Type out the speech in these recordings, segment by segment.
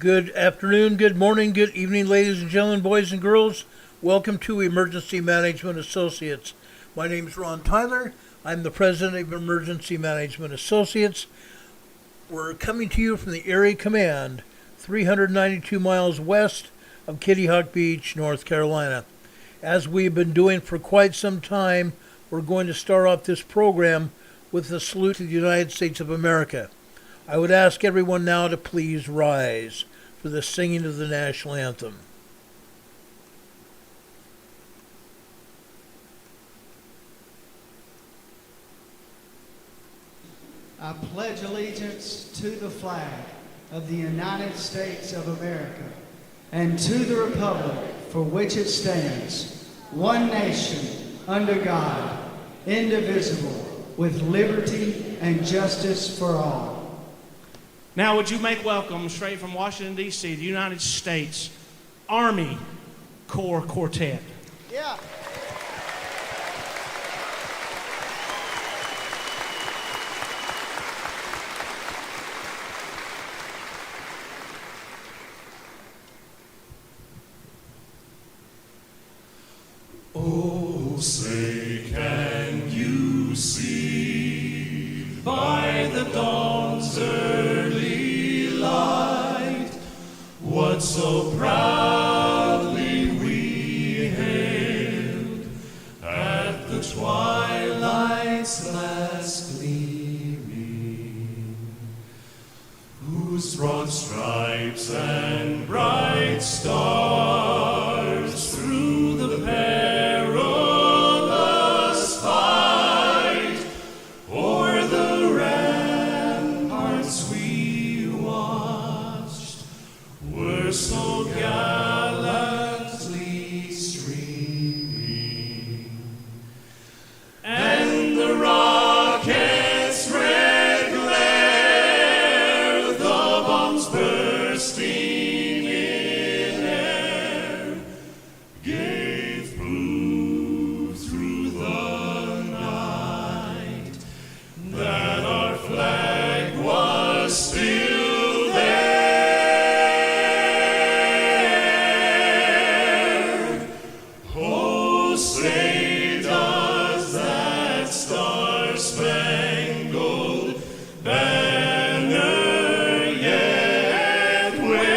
Good afternoon, good morning, good evening, ladies and gentlemen, boys and girls. Welcome to Emergency Management Associates. My name is Ron Tyler. I'm the president of Emergency Management Associates. We're coming to you from the Area Command, 392 miles west of Kitty Hawk Beach, North Carolina. As we've been doing for quite some time, we're going to start off this program with a salute to the United States of America. I would ask everyone now to please rise for the singing of the national anthem. I pledge allegiance to the flag of the United States of America and to the republic for which it stands, one nation, under God, indivisible, with liberty and justice for all. Now, would you make welcome, straight from Washington, D.C., the United States Army Corps Quartet. Yeah. Oh, say can you see by the dawn's early light what so proudly we hailed at the twilight's last gleaming, whose broad stripes and bright stars through the perilous fight o'er the ramparts we watched were so gallantly streaming, and the rockets' red glare, the bombs bursting in air, gave proof through the night that our flag was still there. Oh, say does that star-spangled banner yet wave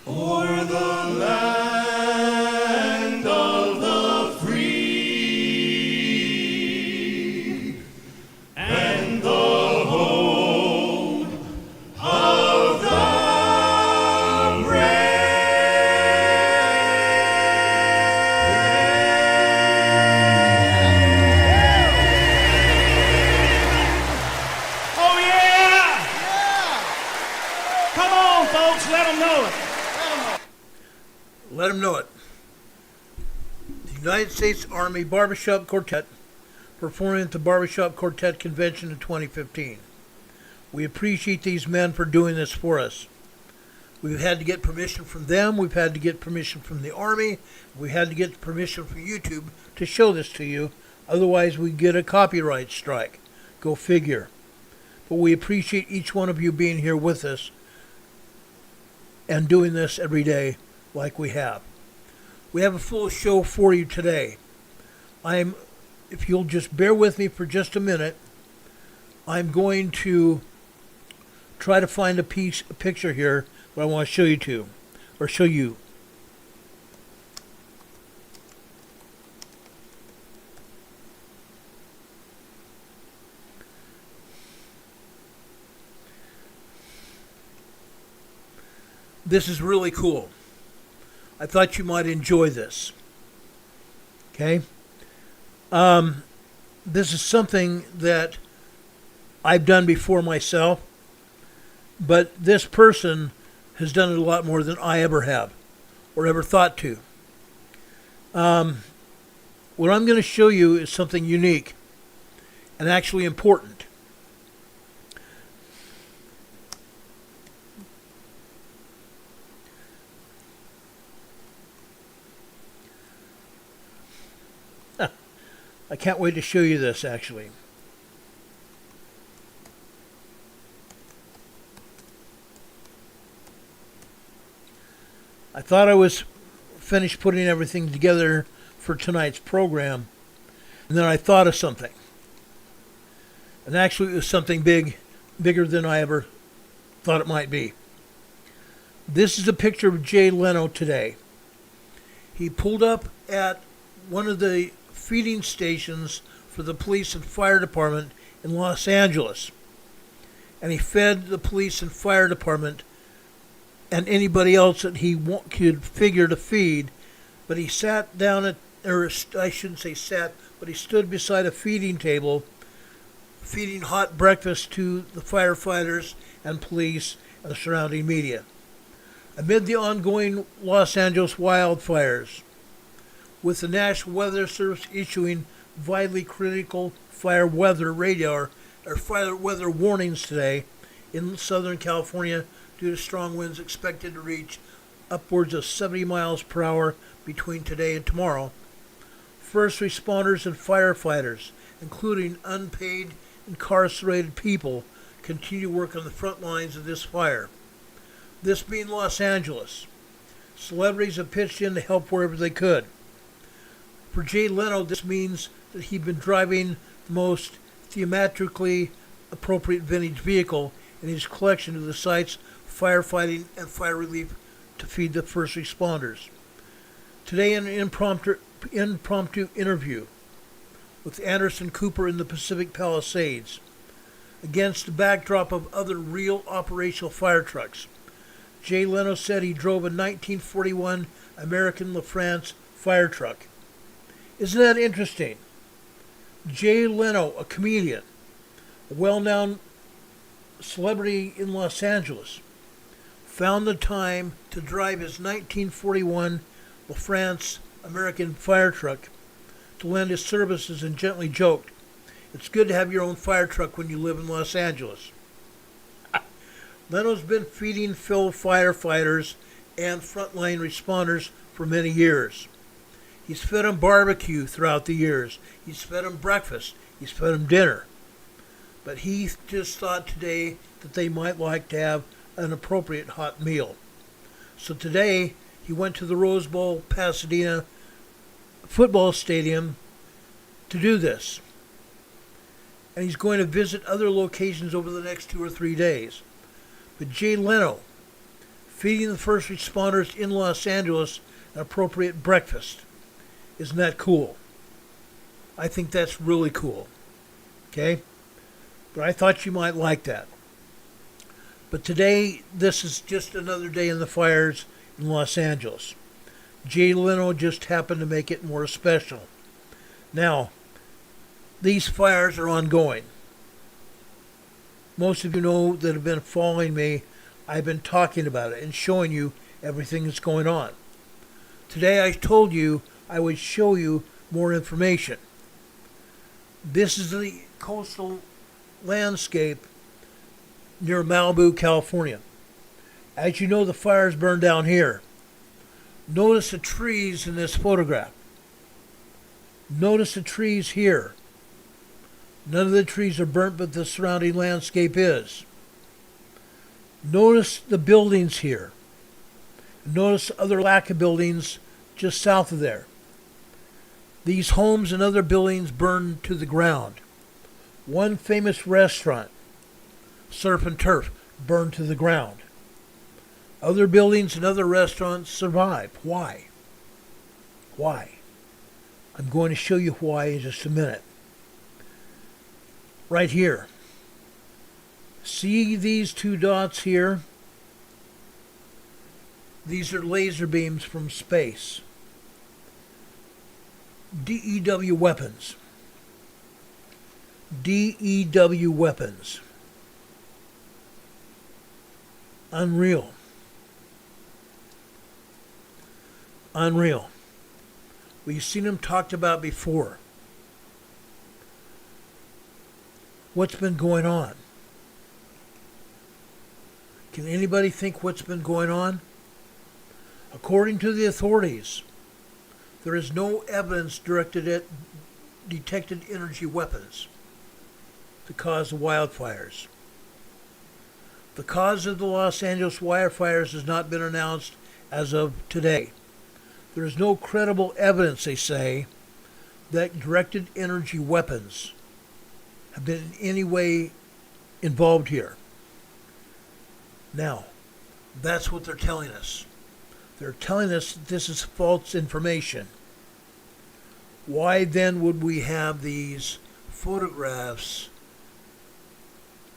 o'er the land of the free and the home of the Oh, yeah! Come on, folks, let them know it. Let them know it. The United States Army Barbershop Quartet performing at the Barbershop Quartet Convention in 2015. We appreciate these men for doing this for us. We've had to get permission from them. We've had to get permission from the Army. We had to get permission from YouTube to show this to you. Otherwise, we get a copyright strike. Go figure. But we appreciate each one of you being here with us and doing this every day like we have. We have a full show for you today. If you'll just bear with me for just a minute, I'm going to try to find a picture here that I want to show you. This is really cool. I thought you might enjoy this. Okay? This is something that I've done before myself, but this person has done it a lot more than I ever have or ever thought to. What I'm going to show you is something unique and actually important. I can't wait to show you this, actually. I thought I was finished putting everything together for tonight's program, and then I thought of something. And actually it was something bigger than I ever thought it might be. This is a picture of Jay Leno today. He pulled up at one of the feeding stations for the police and fire department in Los Angeles. And he fed the police and fire department and anybody else that he could figure to feed. But he sat down at, or I shouldn't say sat, but he stood beside a feeding table, feeding hot breakfast to the firefighters and police and the surrounding media. Amid the ongoing Los Angeles wildfires, with the National Weather Service issuing vitally critical fire weather radar or fire weather warnings today in Southern California due to strong winds expected to reach upwards of 70 miles per hour between today and tomorrow, first responders and firefighters, including unpaid incarcerated people, continue to work on the front lines of this fire. This being Los Angeles, celebrities have pitched in to help wherever they could. For Jay Leno, this means that he'd been driving the most thematically appropriate vintage vehicle in his collection to the sites firefighting and fire relief to feed the first responders. Today, in an impromptu interview with Anderson Cooper in the Pacific Palisades, against the backdrop of other real operational fire trucks, Jay Leno said he drove a 1941 American LaFrance fire truck. Isn't that interesting? Jay Leno, a comedian, a well-known celebrity in Los Angeles, found the time to drive his 1941 LaFrance American fire truck to lend his services and gently joked, "It's good to have your own fire truck when you live in Los Angeles." Leno's been feeding fellow firefighters and frontline responders for many years. He's fed them barbecue throughout the years. He's fed them breakfast. He's fed them dinner. But he just thought today that they might like to have an appropriate hot meal. So today he went to the Rose Bowl Pasadena football stadium to do this. And he's going to visit other locations over the next 2 or 3 days. But Jay Leno, feeding the first responders in Los Angeles an appropriate breakfast. Isn't that cool? I think that's really cool. Okay? But I thought you might like that. But today, this is just another day in the fires in Los Angeles. Jay Leno just happened to make it more special. Now, these fires are ongoing. Most of you know that have been following me, I've been talking about it and showing you everything that's going on. Today I told you I would show you more information. This is the coastal landscape near Malibu, California. As you know, the fires burned down here. Notice the trees in this photograph. Notice the trees here. None of the trees are burnt, but the surrounding landscape is. Notice the buildings here. Notice other lack of buildings just south of there. These homes and other buildings burned to the ground. One famous restaurant, Surf and Turf, burned to the ground. Other buildings and other restaurants survived. Why? Why? I'm going to show you why in just a minute. Right here. See these 2 dots here? These are laser beams from space. DEW weapons. DEW weapons. Unreal. Unreal. We've seen them talked about before. What's been going on? Can anybody think what's been going on? According to the authorities, there is no evidence directed at detected energy weapons to cause the wildfires. The cause of the Los Angeles wildfires has not been announced as of today. There is no credible evidence, they say, that directed energy weapons have been in any way involved here. Now, that's what they're telling us. They're telling us that this is false information. Why then would we have these photographs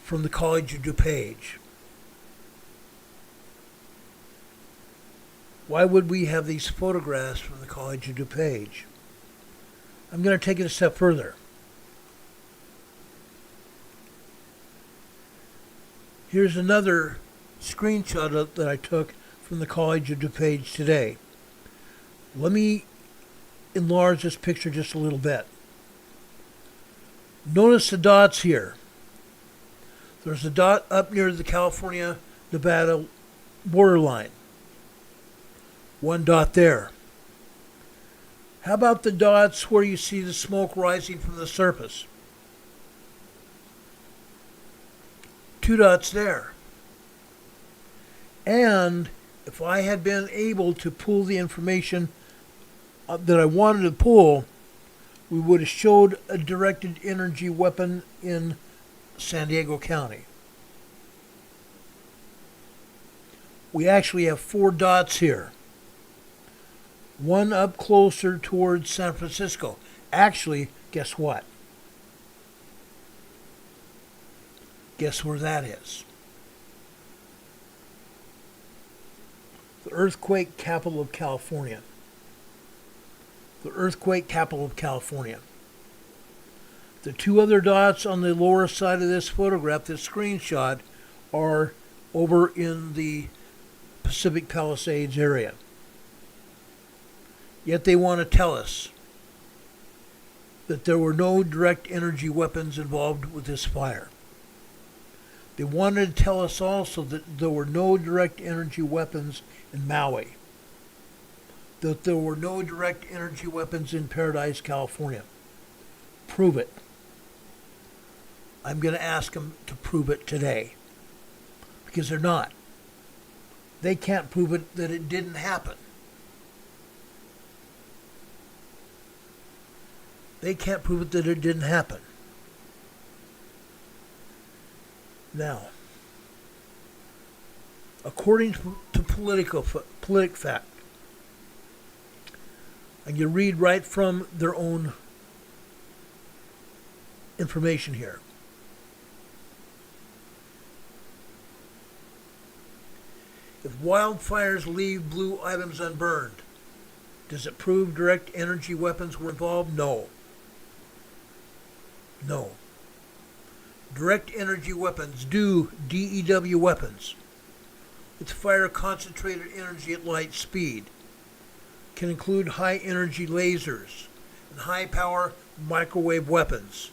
from the College of Dupage? Why would we have these photographs from the College of Dupage? I'm going to take it a step further. Here's another screenshot that I took from the College of Dupage today. Let me enlarge this picture just a little bit. Notice the dots here. There's a dot up near the California-Nevada borderline. One dot there. How about the dots where you see the smoke rising from the surface? Two dots there. And if I had been able to pull the information that I wanted to pull, we would have showed a directed energy weapon in San Diego County. We actually have 4 dots here. One up closer towards San Francisco. Actually, guess what? Guess where that is? The earthquake capital of California. The earthquake capital of California. The 2 other dots on the lower side of this photograph, this screenshot, are over in the Pacific Palisades area. Yet they want to tell us that there were no direct energy weapons involved with this fire. They wanted to tell us also that there were no direct energy weapons in Maui. That there were no direct energy weapons in Paradise, California. Prove it. I'm going to ask them to prove it today. Because they're not. They can't prove it that it didn't happen. They can't prove it that it didn't happen. Now, according to PolitiFact, and you read right from their own information here. If wildfires leave blue items unburned, does it prove direct energy weapons were involved? No. No. Direct energy weapons do DEW weapons with fire concentrated energy at light speed. Can include high energy lasers and high power microwave weapons,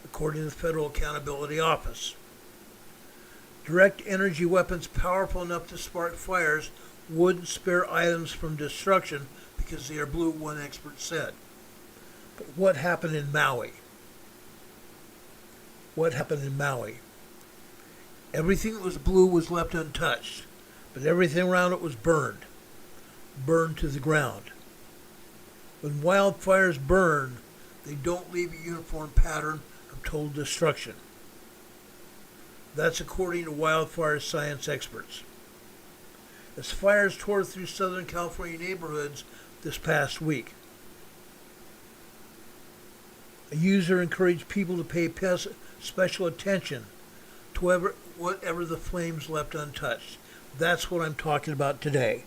according to the Federal Accountability Office. Direct energy weapons powerful enough to spark fires wouldn't spare items from destruction because they are blue, one expert said. But what happened in Maui? What happened in Maui? Everything that was blue was left untouched, but everything around it was burned. Burned to the ground. When wildfires burn, they don't leave a uniform pattern of total destruction. That's according to wildfire science experts. As fires tore through Southern California neighborhoods this past week, a user encouraged people to pay special attention to whatever the flames left untouched. That's what I'm talking about today.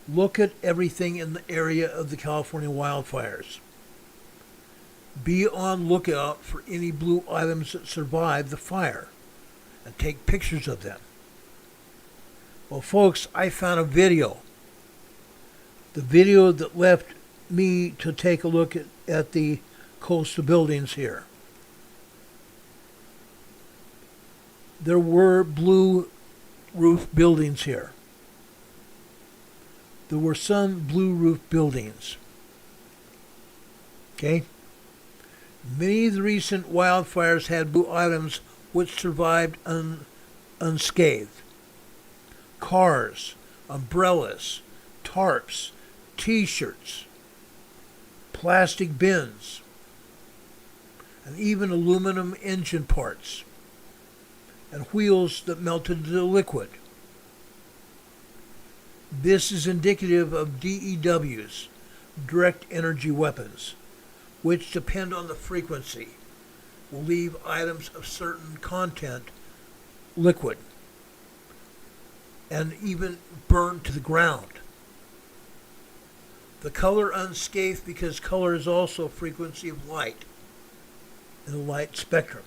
Look at everything in the area of the California wildfires. Be on lookout for any blue items that survive the fire and take pictures of them. Well, folks, I found a video. The video that left me to take a look at the coastal buildings here. There were blue roof buildings here. There were some blue roof buildings. Okay? Many of the recent wildfires had blue items which survived unscathed. cars, umbrellas, tarps, t-shirts, plastic bins, and even aluminum engine parts, and wheels that melted to liquid. This is indicative of DEWs, direct energy weapons, which depend on the frequency, will leave items of certain content liquid and even burn to the ground. The color unscathed because color is also a frequency of light in the light spectrum.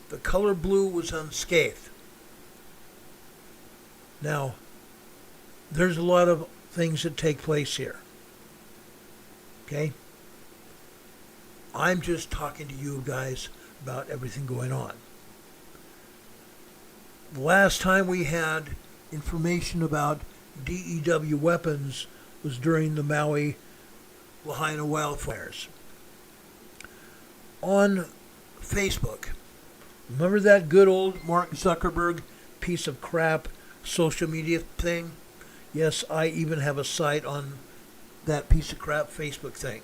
The color blue was unscathed. Now, there's a lot of things that take place here. Okay? I'm just talking to you guys about everything going on. The last time we had information about DEW weapons was during the Maui Lahaina wildfires. On Facebook, remember that good old Mark Zuckerberg piece of crap social media thing? Yes, I even have a site on that piece of crap Facebook thing.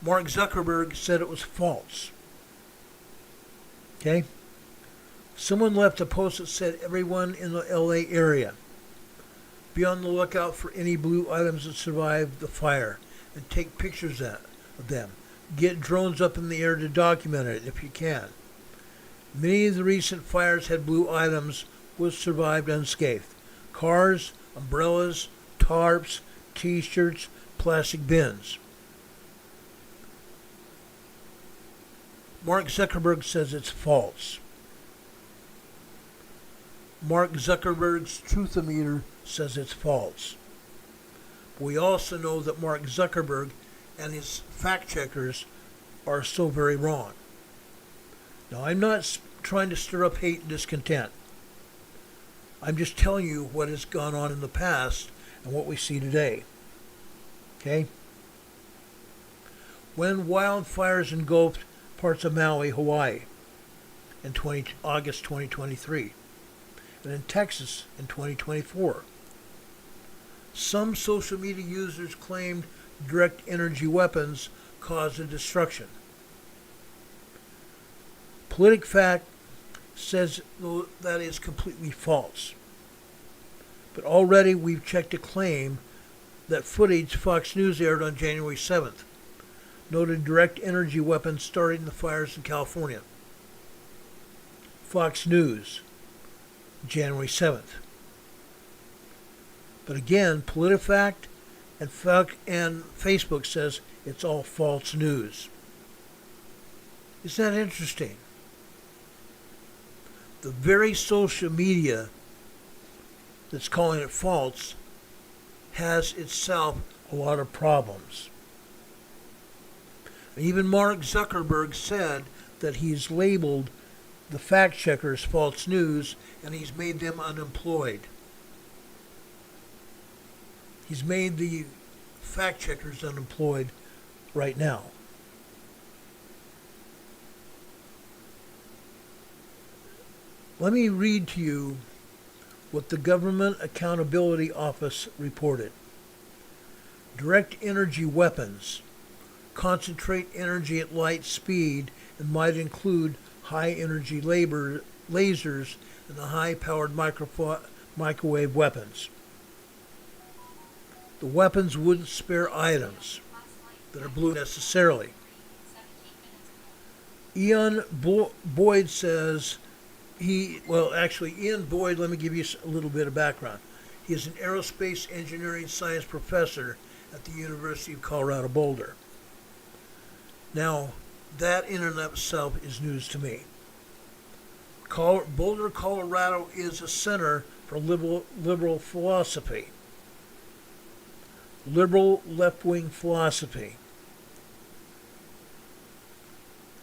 Mark Zuckerberg said it was false. Okay? Someone left a post that said everyone in the LA area be on the lookout for any blue items that survived the fire and take pictures of them. Get drones up in the air to document it if you can. Many of the recent fires had blue items which survived unscathed. Cars, umbrellas, tarps, t-shirts, plastic bins. Mark Zuckerberg says it's false. Mark Zuckerberg's Truthometer says it's false. But we also know that Mark Zuckerberg and his fact checkers are so very wrong. Now, I'm not trying to stir up hate and discontent. I'm just telling you what has gone on in the past and what we see today. Okay? When wildfires engulfed parts of Maui, Hawaii in August 2023, and in Texas in 2024, some social media users claimed direct energy weapons caused the destruction. PolitiFact says that is completely false. But already we've checked a claim that footage Fox News aired on January 7th noted direct energy weapons starting the fires in California. Fox News, January 7th. But again, PolitiFact and Facebook says it's all false news. Isn't that interesting? The very social media that's calling it false has itself a lot of problems. Even Mark Zuckerberg said that he's labeled the fact checkers false news and he's made them unemployed. He's made the fact checkers unemployed right now. Let me read to you what the Government Accountability Office reported. Direct energy weapons concentrate energy at light speed and might include high energy lasers and the high powered microwave weapons. The weapons wouldn't spare items that are blue necessarily. Ian Boyd says Ian Boyd, let me give you a little bit of background. He is an aerospace engineering science professor at the University of Colorado Boulder. Now, that in and of itself is news to me. Boulder, Colorado is a center for liberal philosophy. Liberal left-wing philosophy.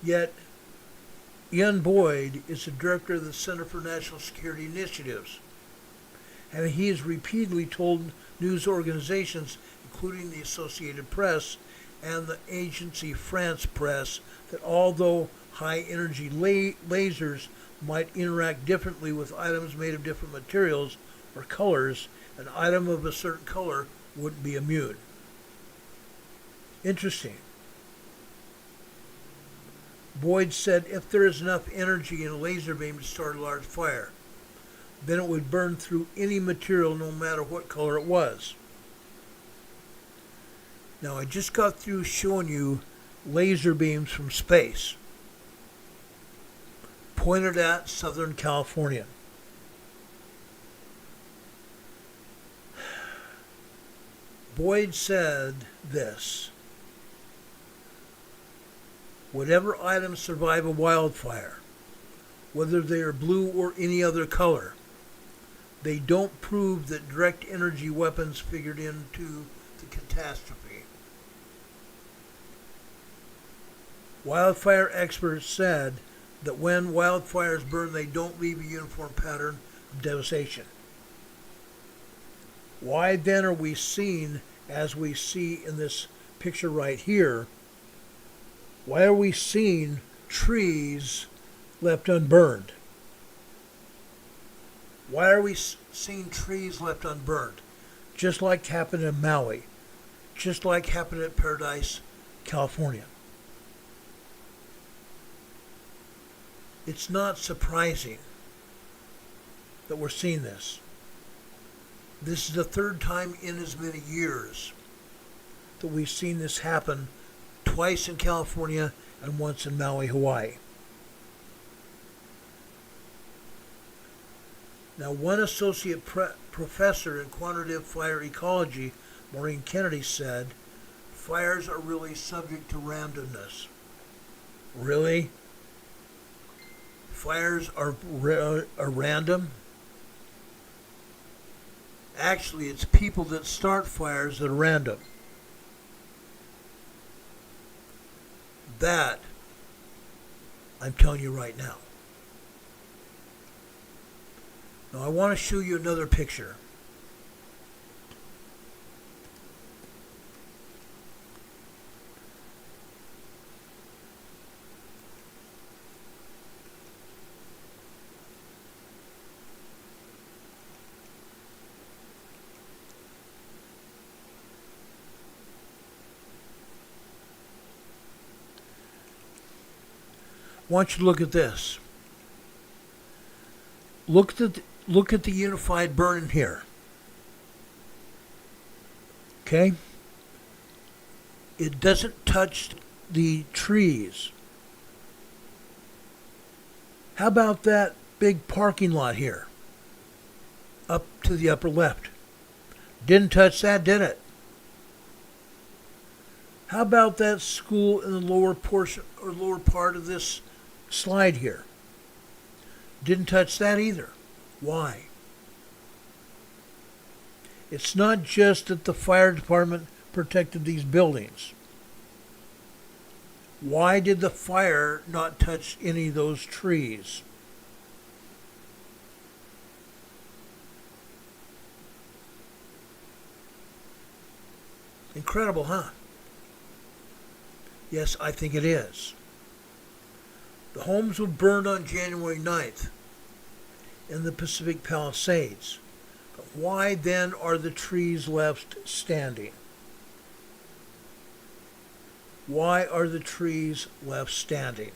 Yet, Ian Boyd is the director of the Center for National Security Initiatives, and he has repeatedly told news organizations, including the Associated Press and the agency France Press, that although high-energy lasers might interact differently with items made of different materials or colors. An item of a certain color wouldn't be immune. Interesting. Boyd said if there is enough energy in a laser beam to start a large fire, then it would burn through any material no matter what color it was. Now I just got through showing you laser beams from space pointed at Southern California. Boyd said this: whatever items survive a wildfire, whether they are blue or any other color, they don't prove that direct energy weapons figured into the catastrophe. Wildfire experts said that when wildfires burn, they don't leave a uniform pattern of devastation. Why then are we seeing, as we see in this picture right here, why are we seeing trees left unburned? Why are we seeing trees left unburned? Just like happened in Maui, just like happened at Paradise, California. It's not surprising that we're seeing this. This is the third time in as many years that we've seen this happen, twice in California and once in Maui, Hawaii. Now, one associate professor in quantitative fire ecology, Maureen Kennedy, said, fires are really subject to randomness. Really? Fires are random? Actually, it's people that start fires that are random. That, I'm telling you right now. Now, I want to show you another picture. I want you to look at this. Look at the unified burn here. Okay? It doesn't touch the trees. How about that big parking lot here? Up to the upper left. Didn't touch that, did it? How about that school in the lower portion or lower part of this slide here? Didn't touch that either. Why? It's not just that the fire department protected these buildings. Why did the fire not touch any of those trees? Incredible, huh? Yes, I think it is. The homes were burned on January 9th in the Pacific Palisades. But why then are the trees left standing? Why are the trees left standing?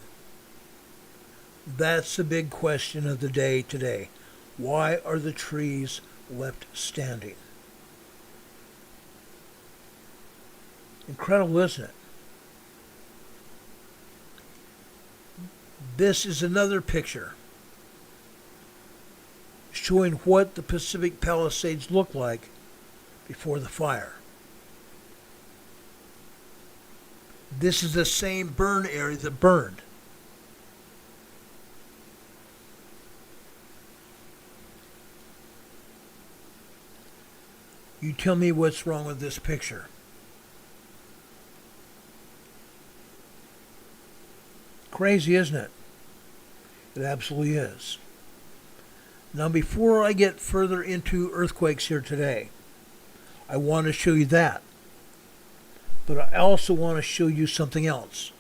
That's the big question of the day today. Why are the trees left standing? Incredible, isn't it? This is another picture showing what the Pacific Palisades looked like before the fire. This is the same burn area that burned. You tell me what's wrong with this picture. Crazy, isn't it? It absolutely is. Now, before I get further into earthquakes here today, I want to show you that. But I also want to show you something else.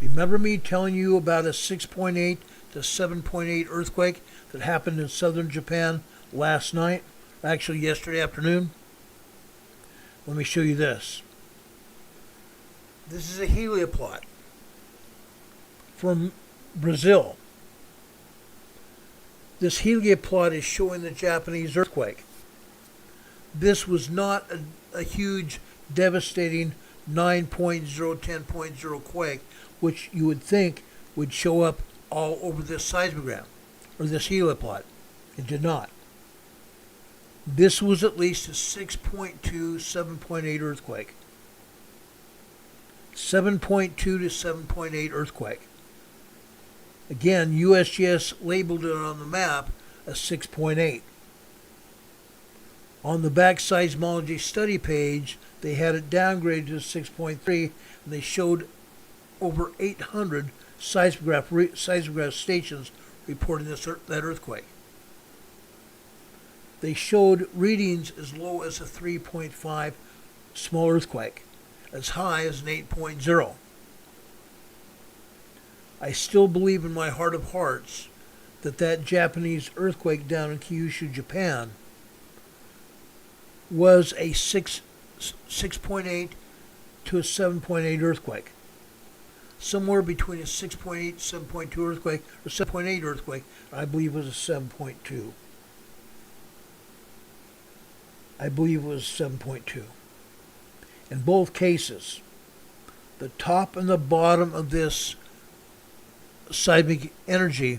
Remember me telling you about a 6.8 the 7.8 earthquake that happened in southern Japan last night, actually yesterday afternoon? Let me show you this. This is a helioplot from Brazil. This helioplot is showing the Japanese earthquake. This was not a huge, devastating 9.0, 10.0 quake, which you would think would show up all over this seismogram, or this helioplot. It did not. This was at least a 6.2, 7.8 earthquake. 7.2 to 7.8 earthquake. Again, USGS labeled it on the map as 6.8. On the back seismology study page, they had it downgraded to 6.3, and they showed over 800 seismograph stations reporting that earthquake. They showed readings as low as a 3.5 small earthquake, as high as an 8.0. I still believe in my heart of hearts that Japanese earthquake down in Kyushu, Japan, was a 6.8 to a 7.8 earthquake. Somewhere between a 6.8, 7.2 earthquake, or 7.8 earthquake, I believe was a 7.2. I believe it was 7.2. In both cases, the top and the bottom of this seismic energy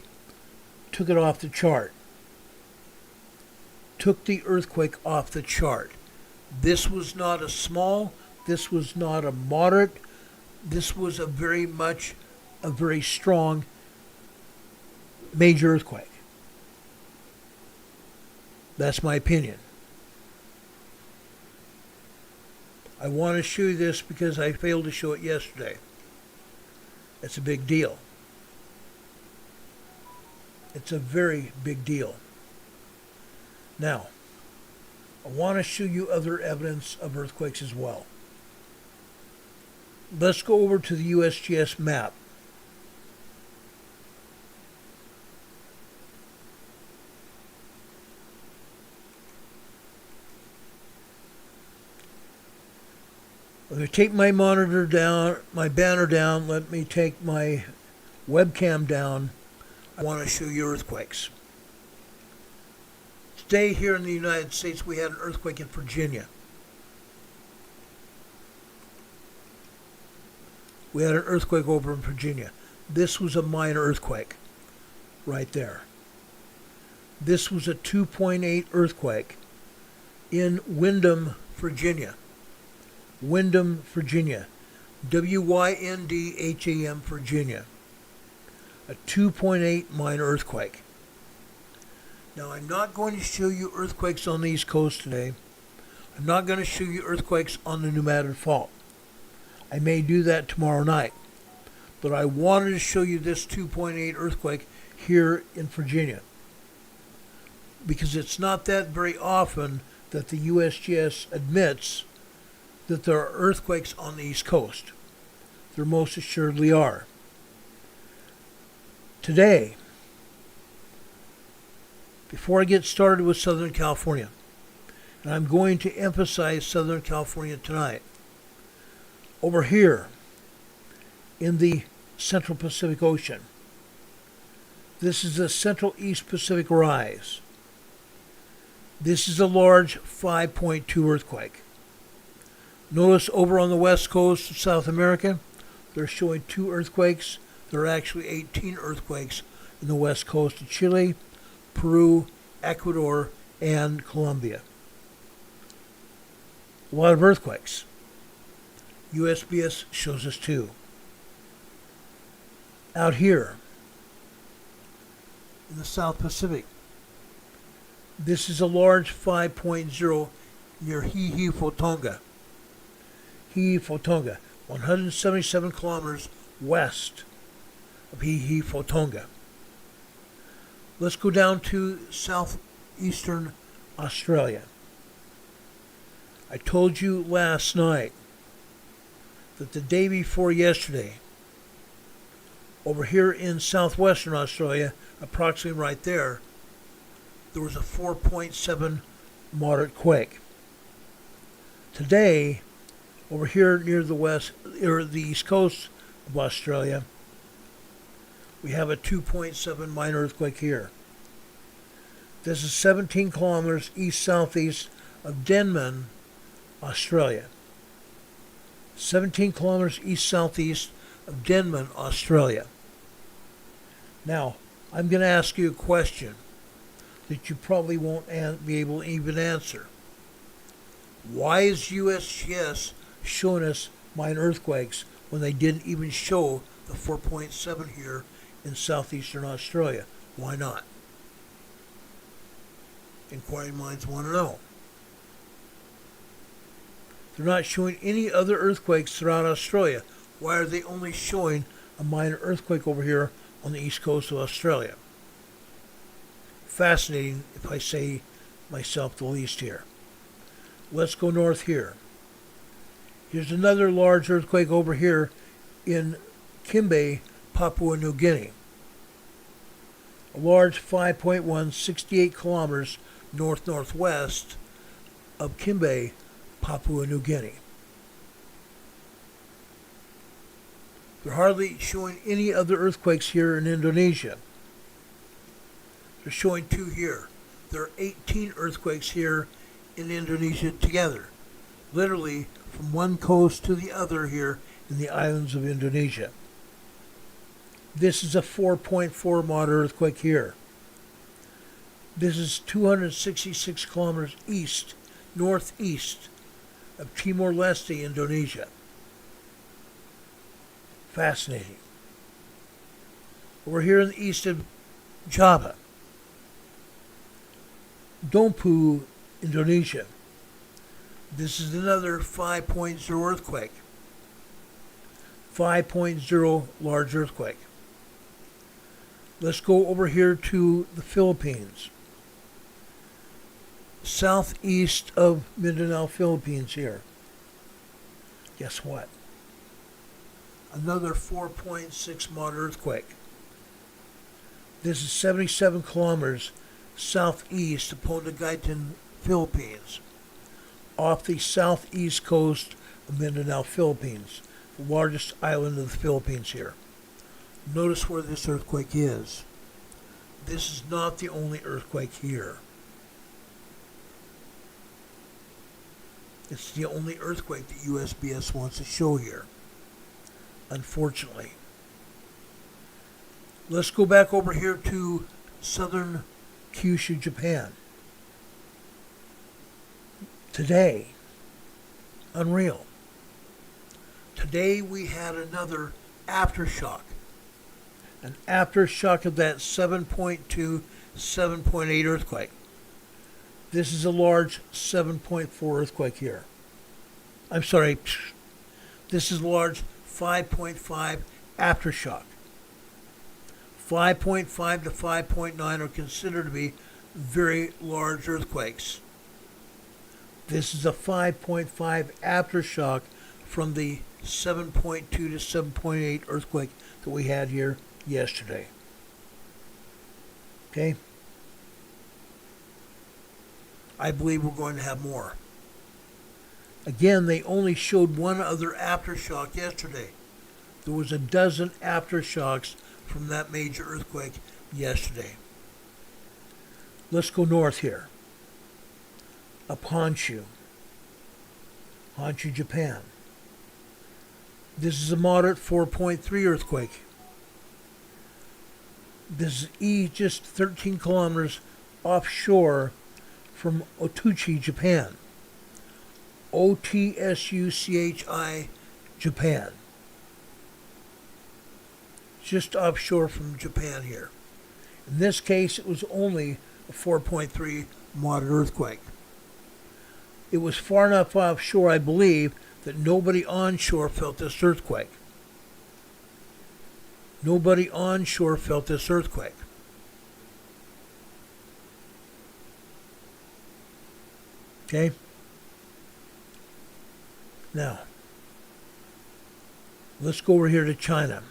took it off the chart. Took the earthquake off the chart. This was not a small, this was not a moderate, this was a very strong major earthquake. That's my opinion. I want to show you this because I failed to show it yesterday. It's a big deal. It's a very big deal. Now, I want to show you other evidence of earthquakes as well. Let's go over to the USGS map. Let me take my monitor down, my banner down. Let me take my webcam down. I want to show you earthquakes. Today here in the United States, we had an earthquake in Virginia. We had an earthquake over in Virginia. This was a minor earthquake right there. This was a 2.8 earthquake in Windham, Virginia. Windham, Virginia. Windham, Virginia. A 2.8 minor earthquake. Now, I'm not going to show you earthquakes on the East Coast today. I'm not going to show you earthquakes on the New Madrid Fault. I may do that tomorrow night. But I wanted to show you this 2.8 earthquake here in Virginia. Because it's not that very often that the USGS admits that there are earthquakes on the East Coast. There most assuredly are. Today, before I get started with Southern California, and I'm going to emphasize Southern California tonight, over here in the Central Pacific Ocean, this is the Central East Pacific Rise. This is a large 5.2 earthquake. Notice over on the west coast of South America, they're showing 2 earthquakes. There are actually 18 earthquakes in the west coast of Chile, Peru, Ecuador, and Colombia. A lot of earthquakes. USGS shows us 2. Out here in the South Pacific, this is a large 5.0 near Hihi-Fotonga. Hihi-Fotonga, 177 kilometers west of Hihi-Fotonga. Let's go down to southeastern Australia. I told you last night that the day before yesterday, Over here in southwestern Australia, approximately right there, there was a 4.7 moderate quake. Today, over here near the the east coast of Australia, we have a 2.7 minor earthquake here. This is 17 kilometers east-southeast of Denman, Australia. 17 kilometers east-southeast of Denman, Australia. Now, I'm going to ask you a question that you probably won't be able to even answer. Why is USGS showing us minor earthquakes when they didn't even show the 4.7 here in southeastern Australia? Why not? Inquiring minds want to know. They're not showing any other earthquakes throughout Australia. Why are they only showing a minor earthquake over here on the east coast of Australia? Fascinating, if I say myself the least here. Let's go north here. Here's another large earthquake over here in Kimbe, Papua New Guinea. A large 5.1, 68 kilometers north-northwest of Kimbe, Papua New Guinea. They're hardly showing any other earthquakes here in Indonesia. They're showing 2 here. There are 18 earthquakes here in Indonesia together. Literally from one coast to the other here in the islands of Indonesia. This is a 4.4 moderate earthquake here. This is 266 kilometers east, northeast of Timor-Leste, Indonesia. Fascinating. Over here in the east of Java, Dompu, Indonesia. This is another 5.0 earthquake. 5.0 large earthquake. Let's go over here to the Philippines. Southeast of Mindanao, Philippines here. Guess what? Another 4.6 moderate earthquake. This is 77 kilometers southeast of Pondagitan, Philippines, off the southeast coast of Mindanao, Philippines, the largest island of the Philippines here. Notice where this earthquake is. This is not the only earthquake here. It's the only earthquake that USBS wants to show here, unfortunately. Let's go back over here to southern Kyushu, Japan. Today, unreal. Today we had another aftershock. An aftershock of that 7.2, 7.8 earthquake. This is a large 7.4 earthquake here. I'm sorry, this is a large 5.5 aftershock. 5.5 to 5.9 are considered to be very large earthquakes. This is a 5.5 aftershock from the 7.2 to 7.8 earthquake that we had here yesterday. Okay? I believe we're going to have more. Again, they only showed one other aftershock yesterday. There was a dozen aftershocks from that major earthquake yesterday. Let's go north here. Up Honshu, Japan. This is a moderate 4.3 earthquake. This is just 13 kilometers offshore from Otuchi, Japan. Otsuchi, Japan. Just offshore from Japan here. In this case, it was only a 4.3 moderate earthquake. It was far enough offshore, I believe, that nobody onshore felt this earthquake. Nobody onshore felt this earthquake. Okay? Now, let's go over here to China.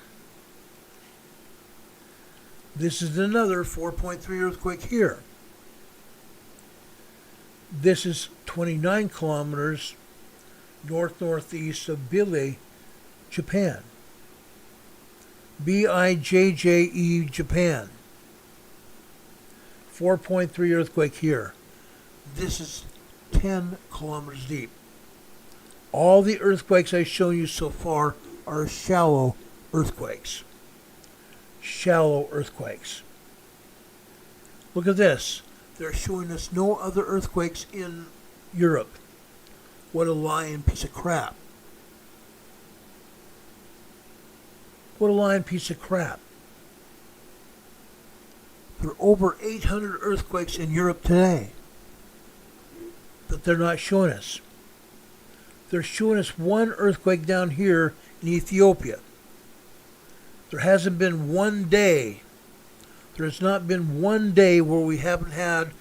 This is another 4.3 earthquake here. This is 29 kilometers north-northeast of Bije, Japan. Bijje, Japan. 4.3 earthquake here. This is 10 kilometers deep. All the earthquakes I've shown you so far are shallow earthquakes. Shallow earthquakes. Look at this. They're showing us no other earthquakes in Europe. What a lying piece of crap. What a lying piece of crap. There are over 800 earthquakes in Europe today that they're not showing us. They're showing us one earthquake down here in Ethiopia. There hasn't been one day, there has not been one day where we haven't had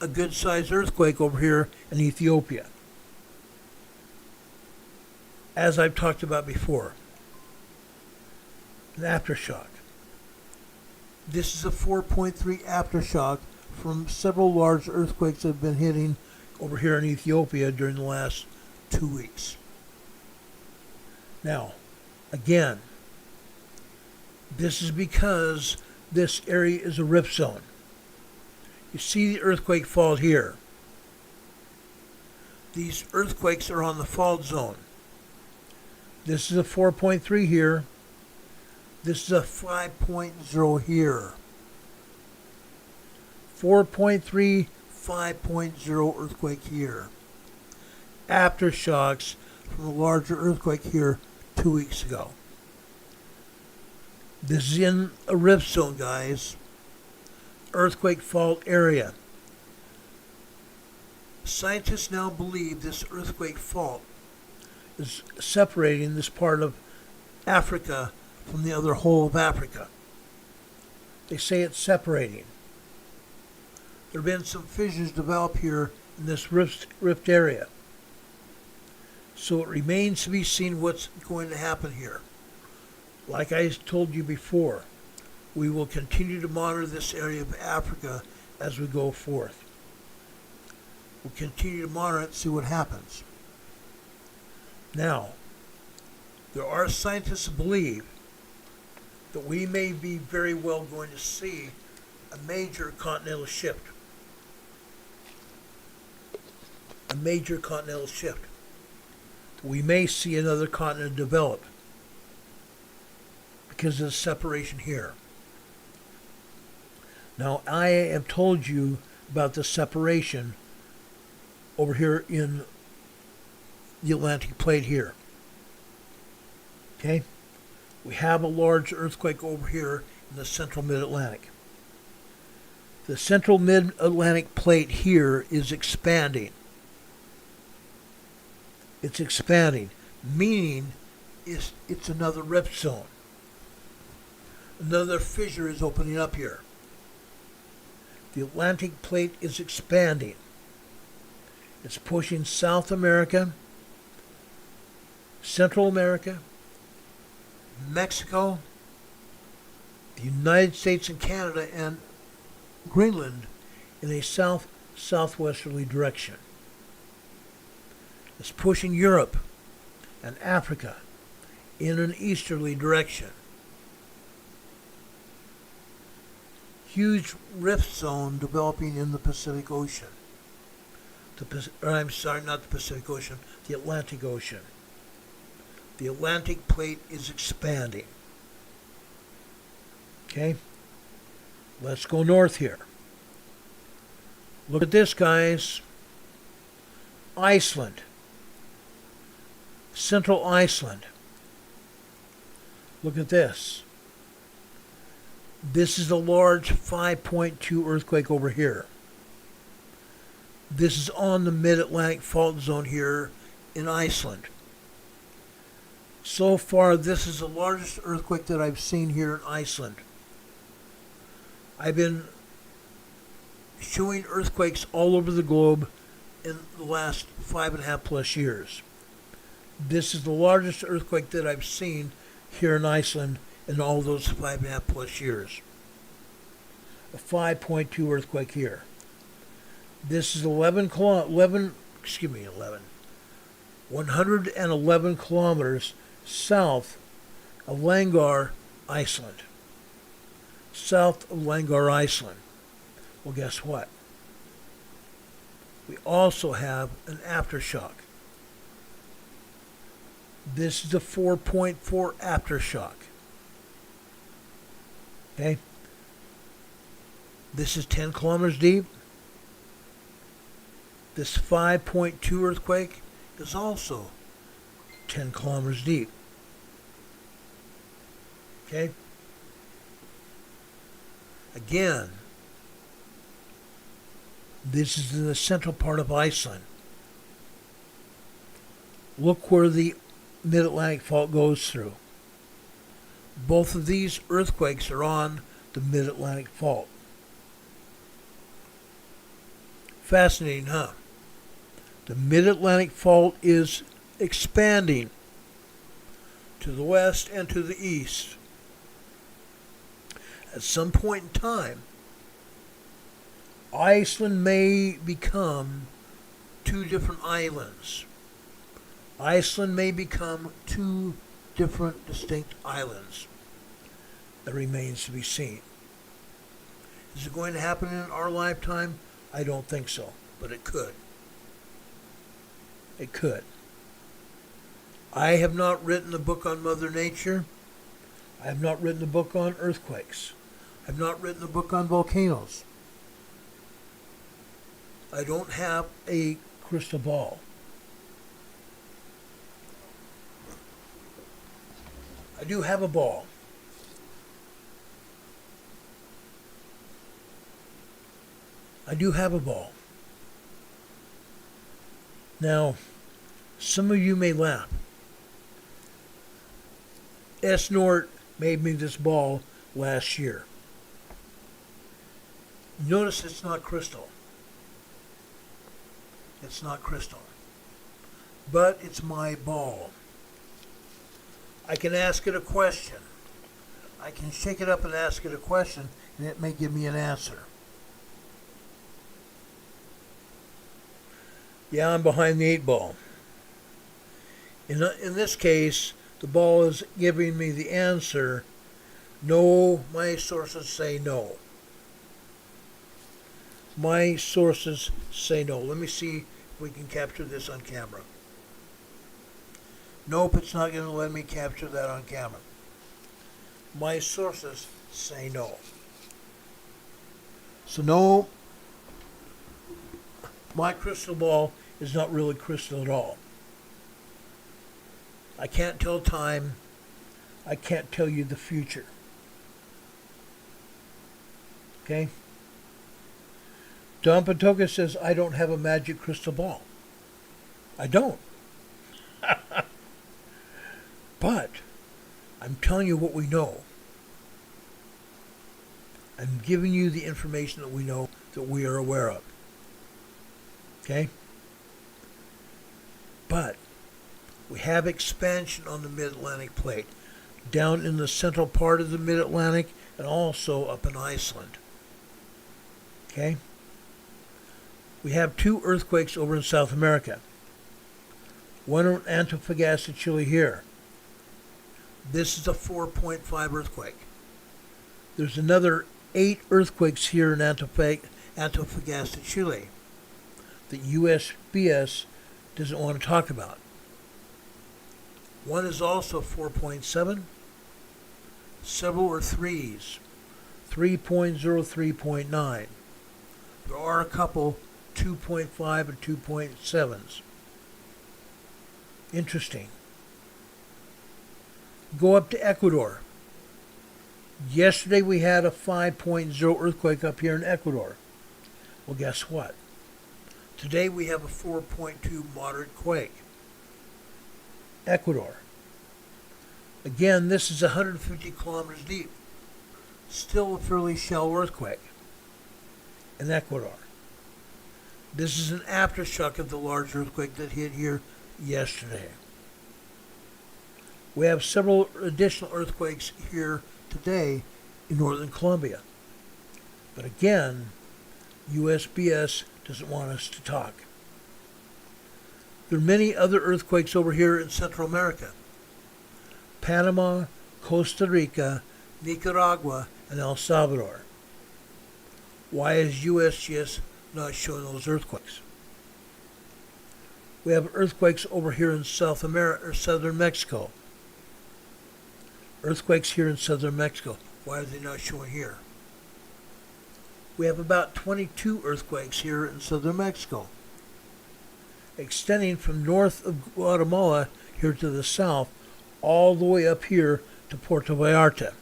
a good-sized earthquake over here in Ethiopia. As I've talked about before, an aftershock. This is a 4.3 aftershock from several large earthquakes that have been hitting over here in Ethiopia during the last 2 weeks. Now, again, this is because this area is a rift zone. You see the earthquake fault here. These earthquakes are on the fault zone. This is a 4.3 here. This is a 5.0 here. 4.3, 5.0 earthquake here. Aftershocks from a larger earthquake here 2 weeks ago. This is in a rift zone, guys. Earthquake fault area. Scientists now believe this earthquake fault is separating this part of Africa from the other whole of Africa. They say it's separating. There have been some fissures develop here in this rift area. So it remains to be seen what's going to happen here. Like I told you before, we will continue to monitor this area of Africa as we go forth. We'll continue to monitor it and see what happens. Now, there are scientists who believe that we may be very well going to see a major continental shift. A major continental shift. We may see another continent develop because of the separation here. Now, I have told you about the separation over here in the Atlantic plate here. Okay? We have a large earthquake over here in the central mid-Atlantic. The central mid-Atlantic plate here is expanding. It's expanding, meaning it's another rift zone. Another fissure is opening up here. The Atlantic plate is expanding. It's pushing South America, Central America, Mexico, the United States and Canada, and Greenland in a southwesterly direction. It's pushing Europe and Africa in an easterly direction. Huge rift zone developing in the Pacific Ocean. I'm sorry, not the Pacific Ocean, the Atlantic Ocean. The Atlantic plate is expanding. Okay? Let's go north here. Look at this, guys. Iceland. Central Iceland. Look at this. This is a large 5.2 earthquake over here. This is on the mid-Atlantic fault zone here in Iceland. So far, this is the largest earthquake that I've seen here in Iceland. I've been showing earthquakes all over the globe in the last 5.5 plus years. This is the largest earthquake that I've seen here in Iceland in all those 5.5 plus years. a 5.2 earthquake here. This is 111 kilometers south of Langar, Iceland. South of Langar, Iceland. Well, guess what? We also have an aftershock. This is a 4.4 aftershock. Okay? This is 10 kilometers deep. This 5.2 earthquake is also 10 kilometers deep. Okay? Again, this is in the central part of Iceland. Look where the Mid-Atlantic Fault goes through. Both of these earthquakes are on the Mid-Atlantic Fault. Fascinating, huh? The Mid-Atlantic Fault is expanding to the west and to the east. At some point in time, Iceland may become two different islands. Iceland may become two different distinct islands. That remains to be seen. Is it going to happen in our lifetime? I don't think so, but it could. It could. I have not written a book on Mother Nature. I have not written a book on earthquakes. I have not written a book on volcanoes. I don't have a crystal ball. I do have a ball. I do have a ball. Now, some of you may laugh. S. Nort made me this ball last year. Notice it's not crystal. It's not crystal. But it's my ball. I can ask it a question. I can shake it up and ask it a question, and it may give me an answer. Yeah, I'm behind the 8 ball. In this case, the ball is giving me the answer. No, my sources say no. My sources say no. Let me see if we can capture this on camera. Nope, it's not going to let me capture that on camera. My sources say no. So no, my crystal ball is not really crystal at all. I can't tell time. I can't tell you the future. Okay? Don Patoka says, I don't have a magic crystal ball. I don't. But I'm telling you what we know. I'm giving you the information that we know, that we are aware of. Okay? But we have expansion on the Mid-Atlantic plate, down in the central part of the Mid-Atlantic and also up in Iceland. Okay? We have 2 earthquakes over in South America. One in Antofagasta, Chile here. This is a 4.5 earthquake. There's another 8 earthquakes here in Antofagasta, Chile that USGS doesn't want to talk about. One is also 4.7. Several are 3s. 3.0, 3.9. There are a couple 2.5 and 2.7s. Interesting. Go up to Ecuador. Yesterday we had a 5.0 earthquake up here in Ecuador. Well, guess what? Today we have a 4.2 moderate quake. Ecuador. Again, this is 150 kilometers deep. Still a fairly shallow earthquake in Ecuador. This is an aftershock of the large earthquake that hit here yesterday. We have several additional earthquakes here today in northern Colombia. But again, USBS doesn't want us to talk. There are many other earthquakes over here in Central America. Panama, Costa Rica, Nicaragua, and El Salvador. Why is USGS not showing those earthquakes? We have earthquakes over here in South America or southern Mexico. Earthquakes here in southern Mexico. Why are they not showing here? We have about 22 earthquakes here in southern Mexico, extending from north of Guatemala here to the south, all the way up here to Puerto Vallarta.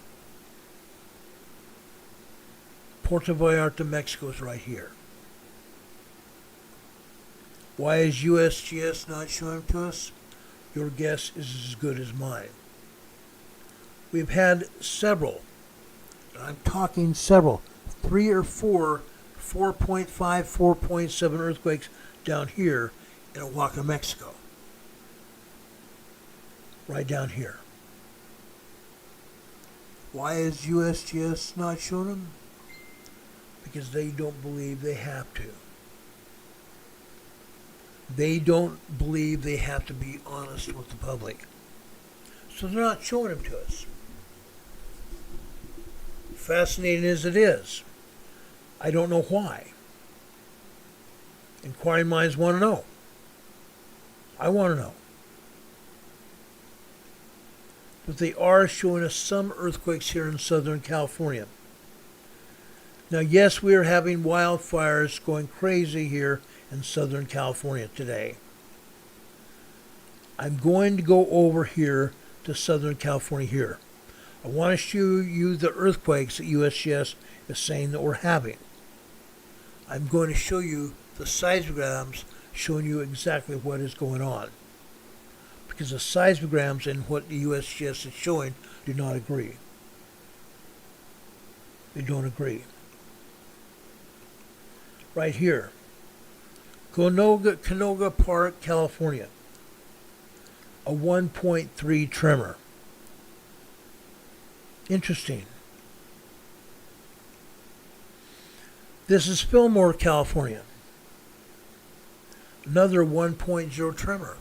Puerto Vallarta, Mexico is right here. Why is USGS not showing them to us? Your guess is as good as mine. We've had several, and I'm talking several, 3 or 4, 4.5, 4.7 earthquakes down here in Oaxaca, Mexico. Right down here. Why is USGS not showing them? Because they don't believe they have to. They don't believe they have to be honest with the public. So they're not showing them to us. Fascinating as it is, I don't know why. Inquiring minds want to know. I want to know. But they are showing us some earthquakes here in Southern California. Now, yes, we are having wildfires going crazy here in Southern California today. I'm going to go over here to Southern California here. I want to show you the earthquakes that USGS is saying that we're having. I'm going to show you the seismograms showing you exactly what is going on. Because the seismograms and what the USGS is showing do not agree. They don't agree. Right here. Canoga Park, California. A 1.3 tremor. Interesting. This is Fillmore, California. Another 1.0 tremor.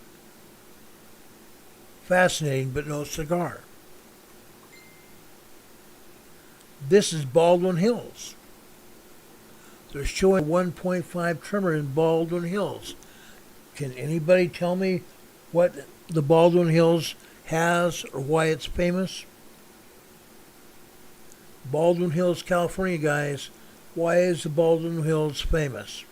Fascinating, but no cigar. This is Baldwin Hills. They're showing 1.5 tremor in Baldwin Hills. Can anybody tell me what the Baldwin Hills has or why it's famous? Baldwin Hills, California, guys. Why is the Baldwin Hills famous?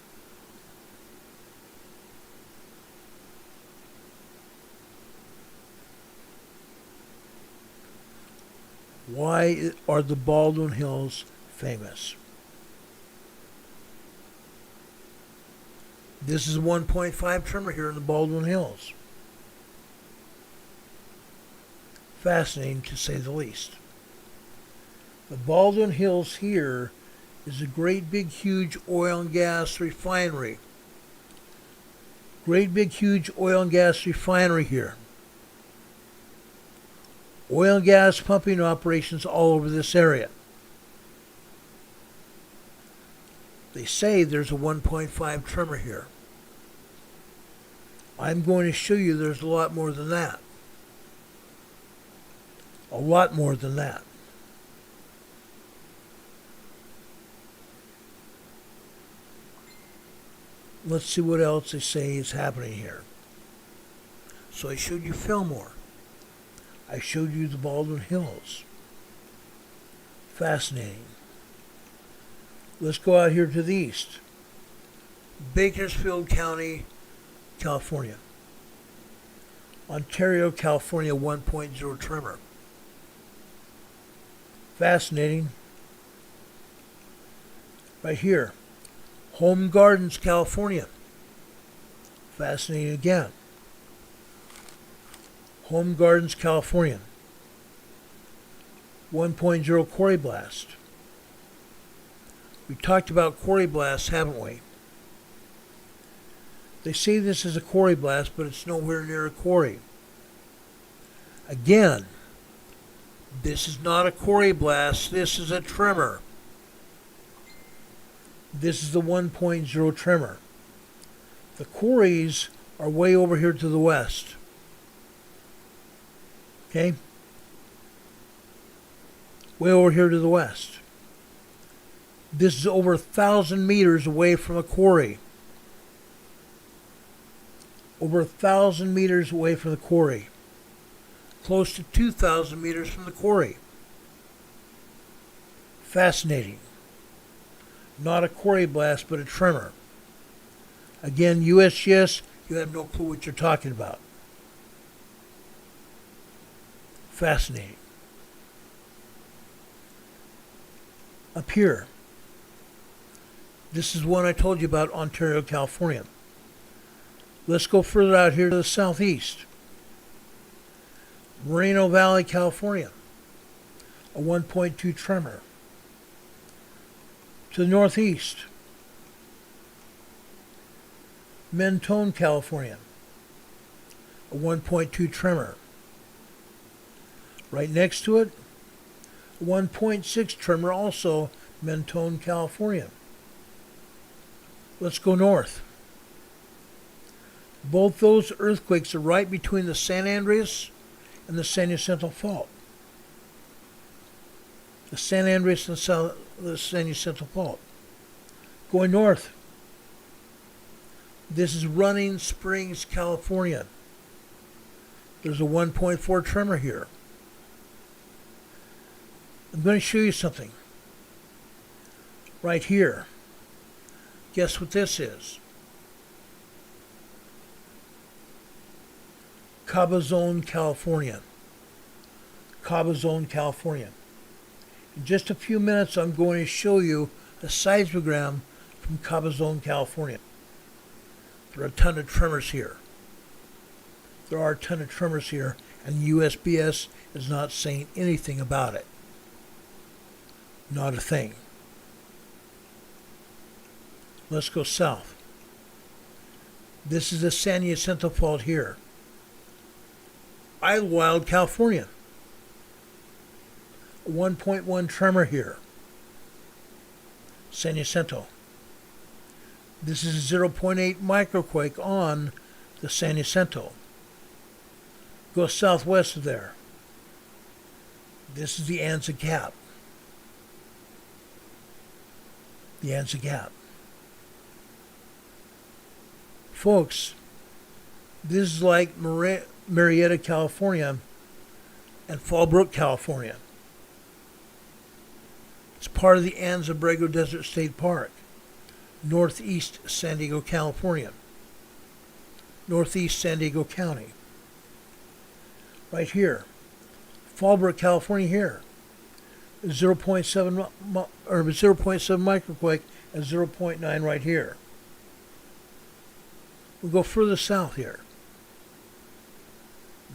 Why are the Baldwin Hills famous? This is a 1.5 tremor here in the Baldwin Hills. Fascinating to say the least. The Baldwin Hills here is a great big huge oil and gas refinery. Great big huge oil and gas refinery here. Oil and gas pumping operations all over this area. They say there's a 1.5 tremor here. I'm going to show you there's a lot more than that. A lot more than that. Let's see what else they say is happening here. So I showed you Fillmore. I showed you the Baldwin Hills. Fascinating. Let's go out here to the east. Bakersfield County, California. Ontario, California, 1.0 tremor. Fascinating. Right here. Home Gardens, California. Fascinating again. Home Gardens, California. 1.0 quarry blast. We talked about quarry blasts, haven't we? They say this is a quarry blast, but it's nowhere near a quarry. Again, this is not a quarry blast, this is a tremor. This is the 1.0 tremor. The quarries are way over here to the west. Okay? Way over here to the west. This is over 1,000 meters away from a quarry. Over 1,000 meters away from the quarry. Close to 2,000 meters from the quarry. Fascinating. Not a quarry blast, but a tremor. Again, USGS, you have no clue what you're talking about. Fascinating. Up here, this is one I told you about, Ontario, California. Let's go further out here to the southeast. Moreno Valley, California, a 1.2 tremor. To the northeast, Mentone, California, a 1.2 tremor. Right next to it, a 1.6 tremor, also Mentone, California. Let's go north. Both those earthquakes are right between the San Andreas and the San Jacinto Fault. The San Andreas and the San Jacinto Fault. Going north, this is Running Springs, California. There's a 1.4 tremor here. I'm going to show you something. Right here. Guess what this is? Cabazon, California. Cabazon, California. In just a few minutes, I'm going to show you a seismogram from Cabazon, California. There are a ton of tremors here. There are a ton of tremors here, and USBS is not saying anything about it. Not a thing. Let's go south. This is the San Jacinto Fault here. Idlewild, California. A 1.1 tremor here. San Jacinto. This is a 0.8 microquake on the San Jacinto. Go southwest of there. This is the Anza Gap. The Anza Gap. Folks, this is like Marietta, California and Fallbrook, California. It's part of the Anza Borrego Desert State Park, northeast San Diego, California, northeast San Diego County. Right here, Fallbrook, California here, 0.7 microquake and 0.9 right here. We'll go further south here.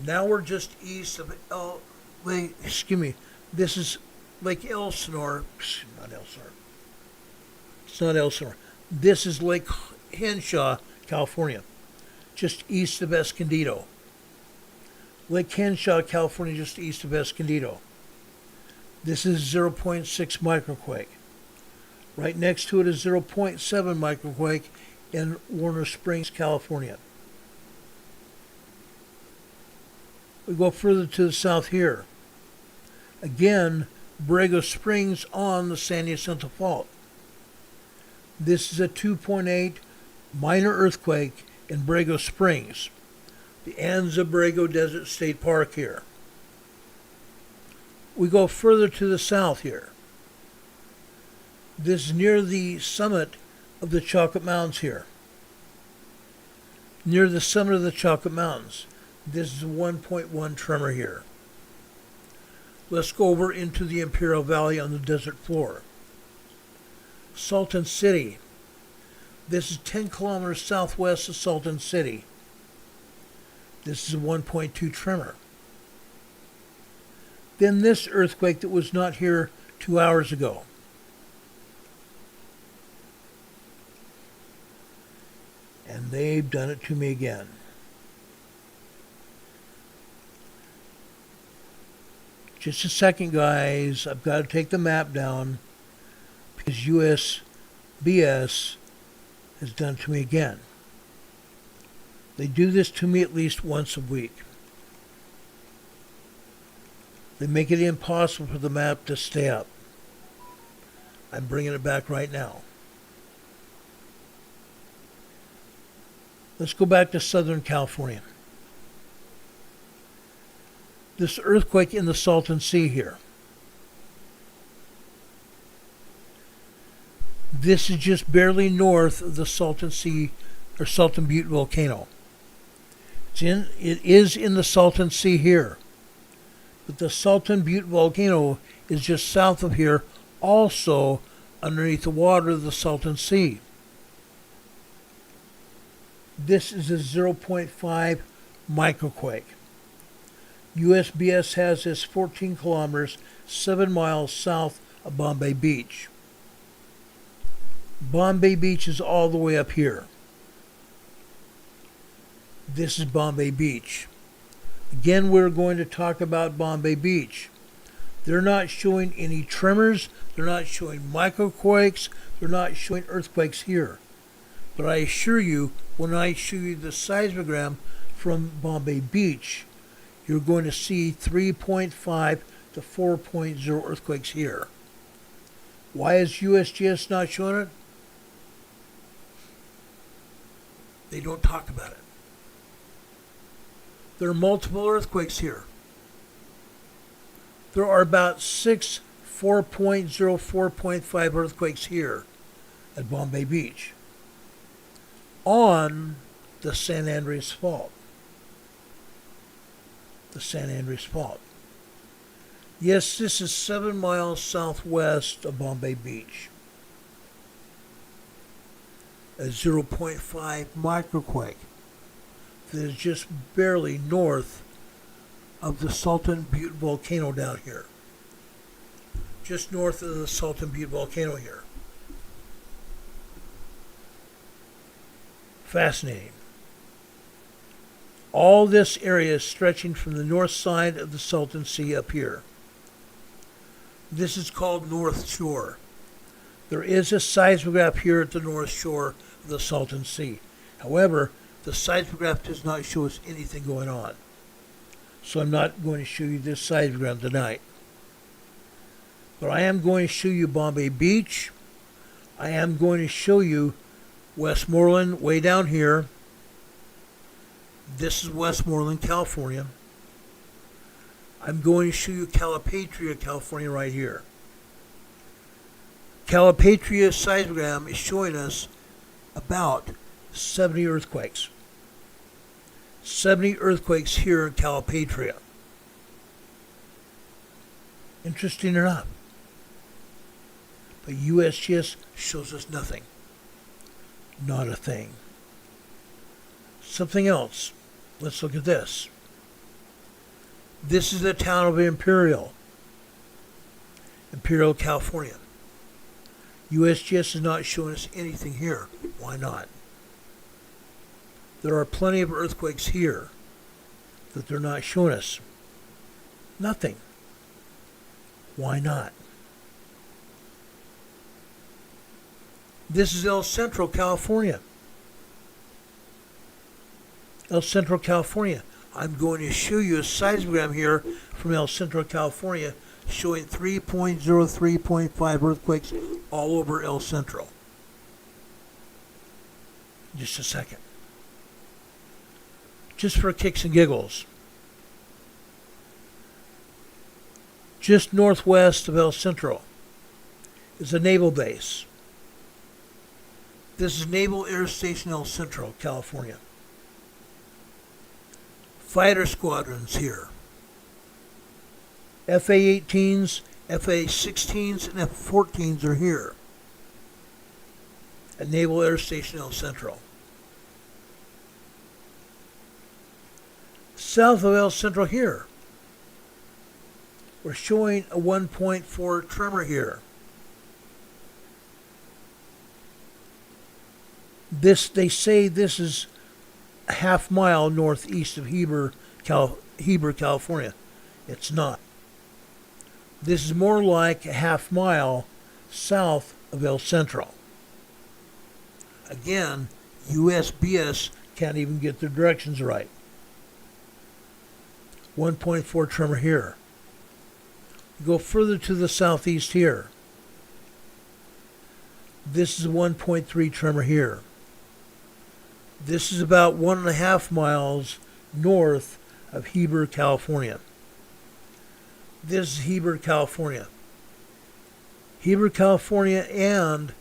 Now we're just east of this is Lake Elsinore. Not Elsinore. It's not Elsinore. This is Lake Henshaw, California, just east of Escondido. Lake Henshaw, California, just east of Escondido. This is 0.6 microquake. Right next to it is 0.7 microquake in Warner Springs, California. We go further to the south here. Again, Borrego Springs on the San Jacinto Fault. This is a 2.8 minor earthquake in Borrego Springs, the Anza Borrego Desert State Park here. We go further to the south here. This is near the summit of the Chocolate Mountains here. Near the summit of the Chocolate Mountains. This is a 1.1 tremor here. Let's go over into the Imperial Valley on the desert floor. Salton City. This is 10 kilometers southwest of Salton City. This is a 1.2 tremor. Then this earthquake that was not here 2 hours ago. And they've done it to me again. Just a second, guys. I've got to take the map down because USBS has done to me again. They do this to me at least once a week. They make it impossible for the map to stay up. I'm bringing it back right now. Let's go back to Southern California. This earthquake in the Salton Sea here. This is just barely north of the Salton Sea or Salton Butte volcano. It is in the Salton Sea here. But the Salton Butte volcano is just south of here, also underneath the water of the Salton Sea. This is a 0.5 microquake. USBS has this 14 kilometers, 7 miles south of Bombay Beach. Bombay Beach is all the way up here. This is Bombay Beach. Again, we're going to talk about Bombay Beach. They're not showing any tremors. They're not showing microquakes. They're not showing earthquakes here. But I assure you, when I show you the seismogram from Bombay Beach, you're going to see 3.5 to 4.0 earthquakes here. Why is USGS not showing it? They don't talk about it. There are multiple earthquakes here. There are about 6 4.0, 4.5 earthquakes here at Bombay Beach on the San Andreas Fault. The San Andreas Fault. Yes, this is 7 miles southwest of Bombay Beach. A 0.5 microquake that is just barely north of the Salton Butte volcano down here. Just north of the Salton Butte volcano here. Fascinating. All this area is stretching from the north side of the Salton Sea up here. This is called North Shore. There is a seismograph here at the North Shore of the Salton Sea. However, the seismograph does not show us anything going on. So I'm not going to show you this seismogram tonight. But I am going to show you Bombay Beach. I am going to show you Westmoreland way down here. This is Westmoreland, California. I'm going to show you Calipatria, California right here. Calipatria seismogram is showing us about 70 earthquakes. 70 earthquakes here in Calipatria. Interesting enough. But USGS shows us nothing. Not a thing. Something else. Let's look at this. This is the town of Imperial, California. USGS is not showing us anything here. Why not? There are plenty of earthquakes here that they're not showing us. Nothing. Why not? This is El Centro, California. El Centro, California. I'm going to show you a seismogram here from El Centro, California, showing 3.0, 3.5 earthquakes all over El Centro. Just a second. Just for kicks and giggles. Just northwest of El Centro is a naval base. This is Naval Air Station El Centro, California. Fighter squadrons here. FA-18s, FA-16s, and F-14s are here at Naval Air Station El Centro. South of El Centro here, we're showing a 1.4 tremor here. They say this is a half mile northeast of Heber, California. It's not. This is more like a half mile south of El Centro. Again, USBS can't even get their directions right. 1.4 tremor here. Go further to the southeast here. This is a 1.3 tremor here. This is about 1.5 miles north of Heber, California. This is Heber, California. Heber, California, and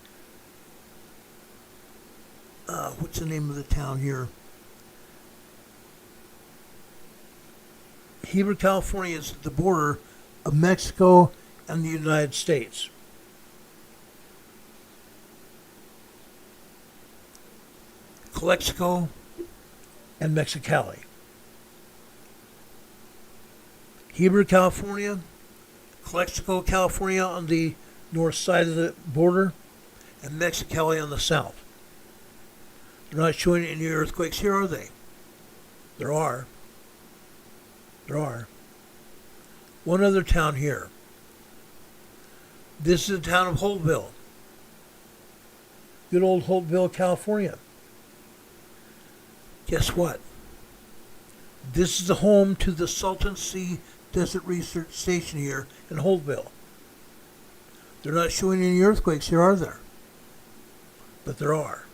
what's the name of the town here? Heber, California is at the border of Mexico and the United States. Calexico and Mexicali. Heber, California, Calexico, California on the north side of the border, and Mexicali on the south. They're not showing any earthquakes here, are they? There are. There are. One other town here. This is the town of Holtville. Good old Holtville, California. Guess what? This is the home to the Salton Sea Desert Research Station here in Holtville. They're not showing any earthquakes here, are there? But there are.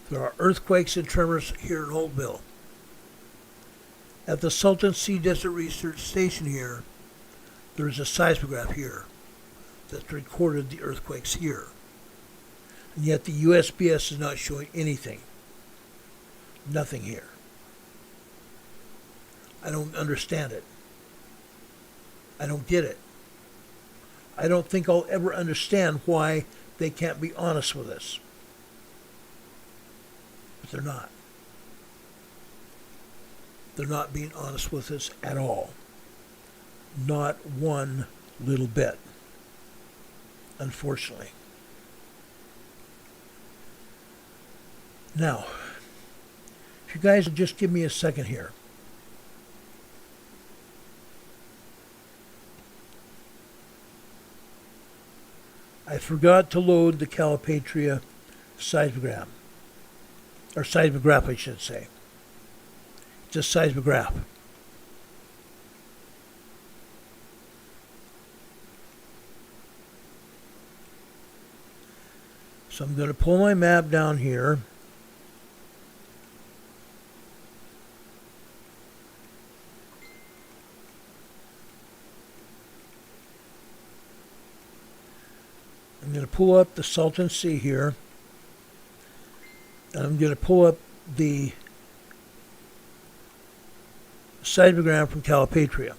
There are earthquakes and tremors here in Holtville. At the Salton Sea Desert Research Station here, there's a seismograph here that's recorded the earthquakes here. And yet the USBS is not showing anything. Nothing here. I don't understand it. I don't get it. I don't think I'll ever understand why they can't be honest with us. But they're not. They're not being honest with us at all. Not one little bit. Unfortunately. Now, if you guys will just give me a second here. I forgot to load the Calipatria seismogram. Or seismograph, I should say. It's a seismograph. So I'm going to pull my map down here. I'm going to pull up the Salton Sea here. And I'm going to pull up the seismogram from Calipatria.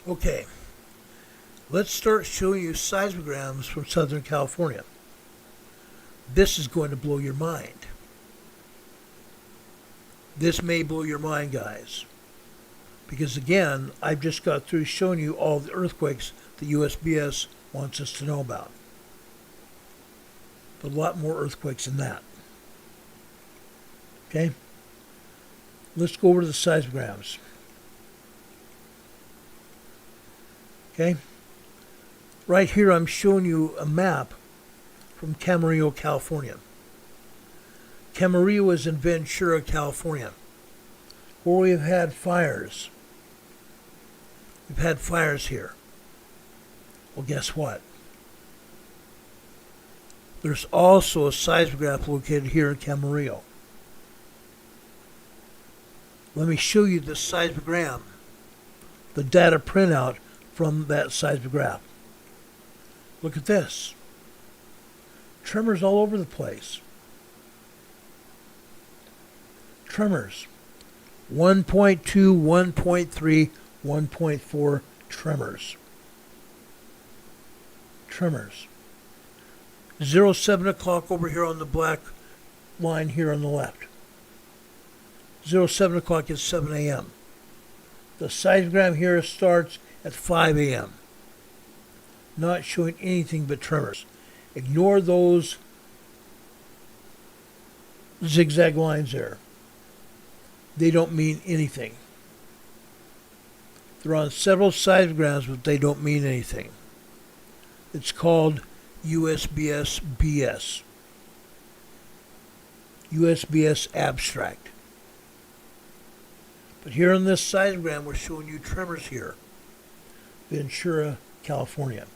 Okay, let's start showing you seismograms from Southern California. This is going to blow your mind. This may blow your mind, guys. Because again, I've just got through showing you all the earthquakes the USBS wants us to know about. But a lot more earthquakes than that. Okay? Let's go over to the seismograms. Okay, right here I'm showing you a map from Camarillo, California. Camarillo is in Ventura, California, where we have had fires. We've had fires here. Well, guess what? There's also a seismograph located here in Camarillo. Let me show you the seismogram, the data printout from that seismograph. Look at this. Tremors all over the place. Tremors. 1.2, 1.3, 1.4 tremors. Tremors. 07 o'clock over here on the black line here on the left. 07 o'clock is 7 a.m. The seismogram here starts at 5 a.m. Not showing anything but tremors. Ignore those zigzag lines there. They don't mean anything. They're on several seismograms, but they don't mean anything. It's called USBS BS. USBS abstract. But here on this seismogram, we're showing you tremors here. Ventura, California.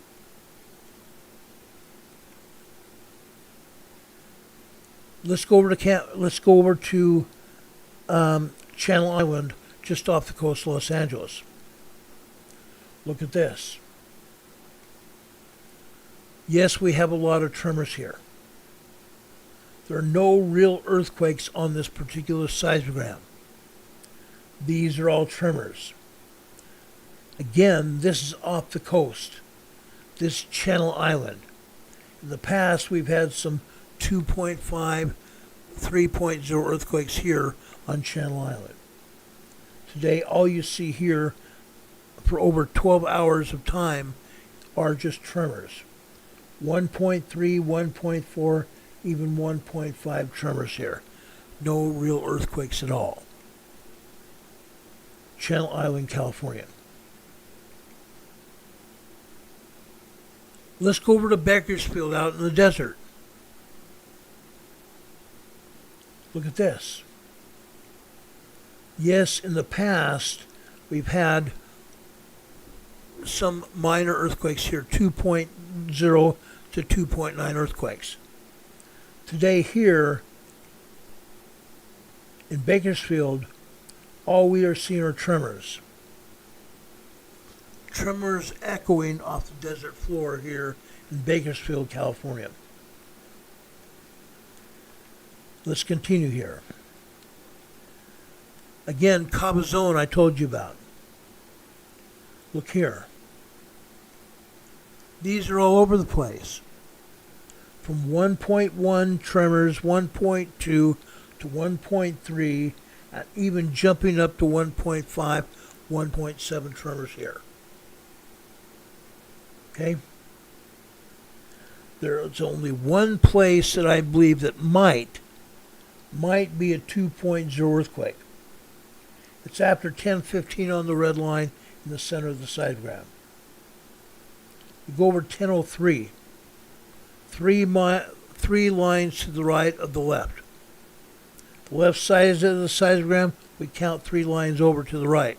Let's go over to Channel Island, just off the coast of Los Angeles. Look at this. Yes, we have a lot of tremors here. There are no real earthquakes on this particular seismogram. These are all tremors. Again, this is off the coast. This Channel Island. In the past, we've had some 2.5, 3.0 earthquakes here on Channel Island. Today, all you see here for over 12 hours of time are just tremors. 1.3, 1.4, even 1.5 tremors here. No real earthquakes at all. Channel Island, California. Let's go over to Bakersfield out in the desert. Look at this. Yes, in the past, we've had some minor earthquakes here, 2.0 to 2.9 earthquakes. Today here in Bakersfield, all we are seeing are tremors. Tremors echoing off the desert floor here in Bakersfield, California. Let's continue here. Again, Cabazon I told you about. Look here. These are all over the place. From 1.1 tremors, 1.2 to 1.3, and even jumping up to 1.5, 1.7 tremors here. Okay? There's only one place that I believe that might be a 2.0 earthquake. It's after 10:15 on the red line in the center of the seismogram. You go over 10:03. Three lines to the right of the left. The left side of the seismogram, we count 3 lines over to the right.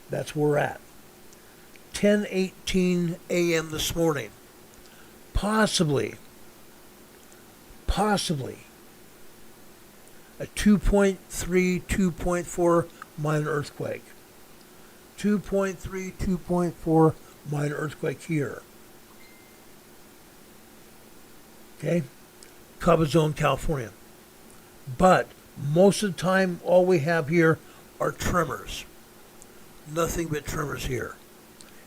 That's where we're at. 10:18 a.m. this morning. Possibly a 2.3, 2.4 minor earthquake. 2.3, 2.4 minor earthquake here. Okay? Cabazon, California. But most of the time, all we have here are tremors. Nothing but tremors here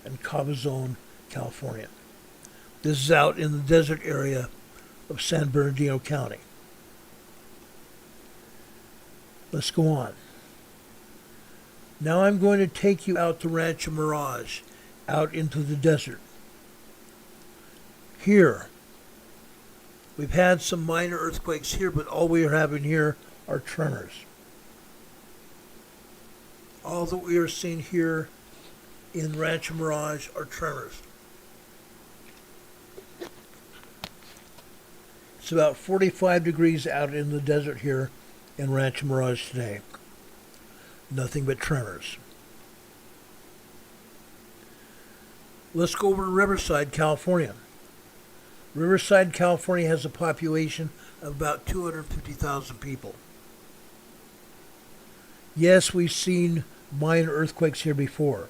in Cabazon, California. This is out in the desert area of San Bernardino County. Let's go on. Now I'm going to take you out to Rancho Mirage, out into the desert. Here, we've had some minor earthquakes here, but all we are having here are tremors. All that we are seeing here in Rancho Mirage are tremors. It's about 45 degrees out in the desert here in Rancho Mirage today. Nothing but tremors. Let's go over to Riverside, California. Riverside, California has a population of about 250,000 people. Yes, we've seen minor earthquakes here before.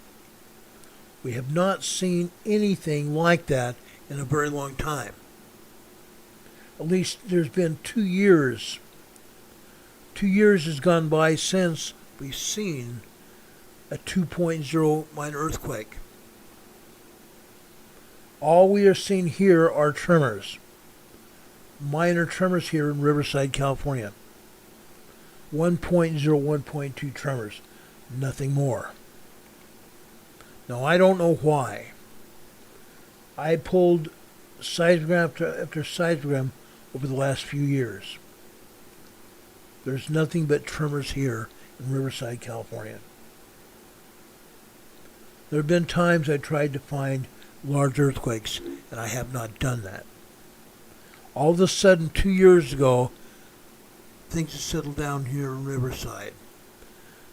We have not seen anything like that in a very long time. At least there's been 2 years. 2 years has gone by since we've seen a 2.0 minor earthquake. All we are seeing here are tremors. Minor tremors here in Riverside, California. 1.0, 1.2 tremors. Nothing more. Now, I don't know why. I pulled seismogram after seismogram over the last few years. There's nothing but tremors here in Riverside, California. There have been times I tried to find large earthquakes, and I have not done that. All of a sudden, 2 years ago, things have settled down here in Riverside.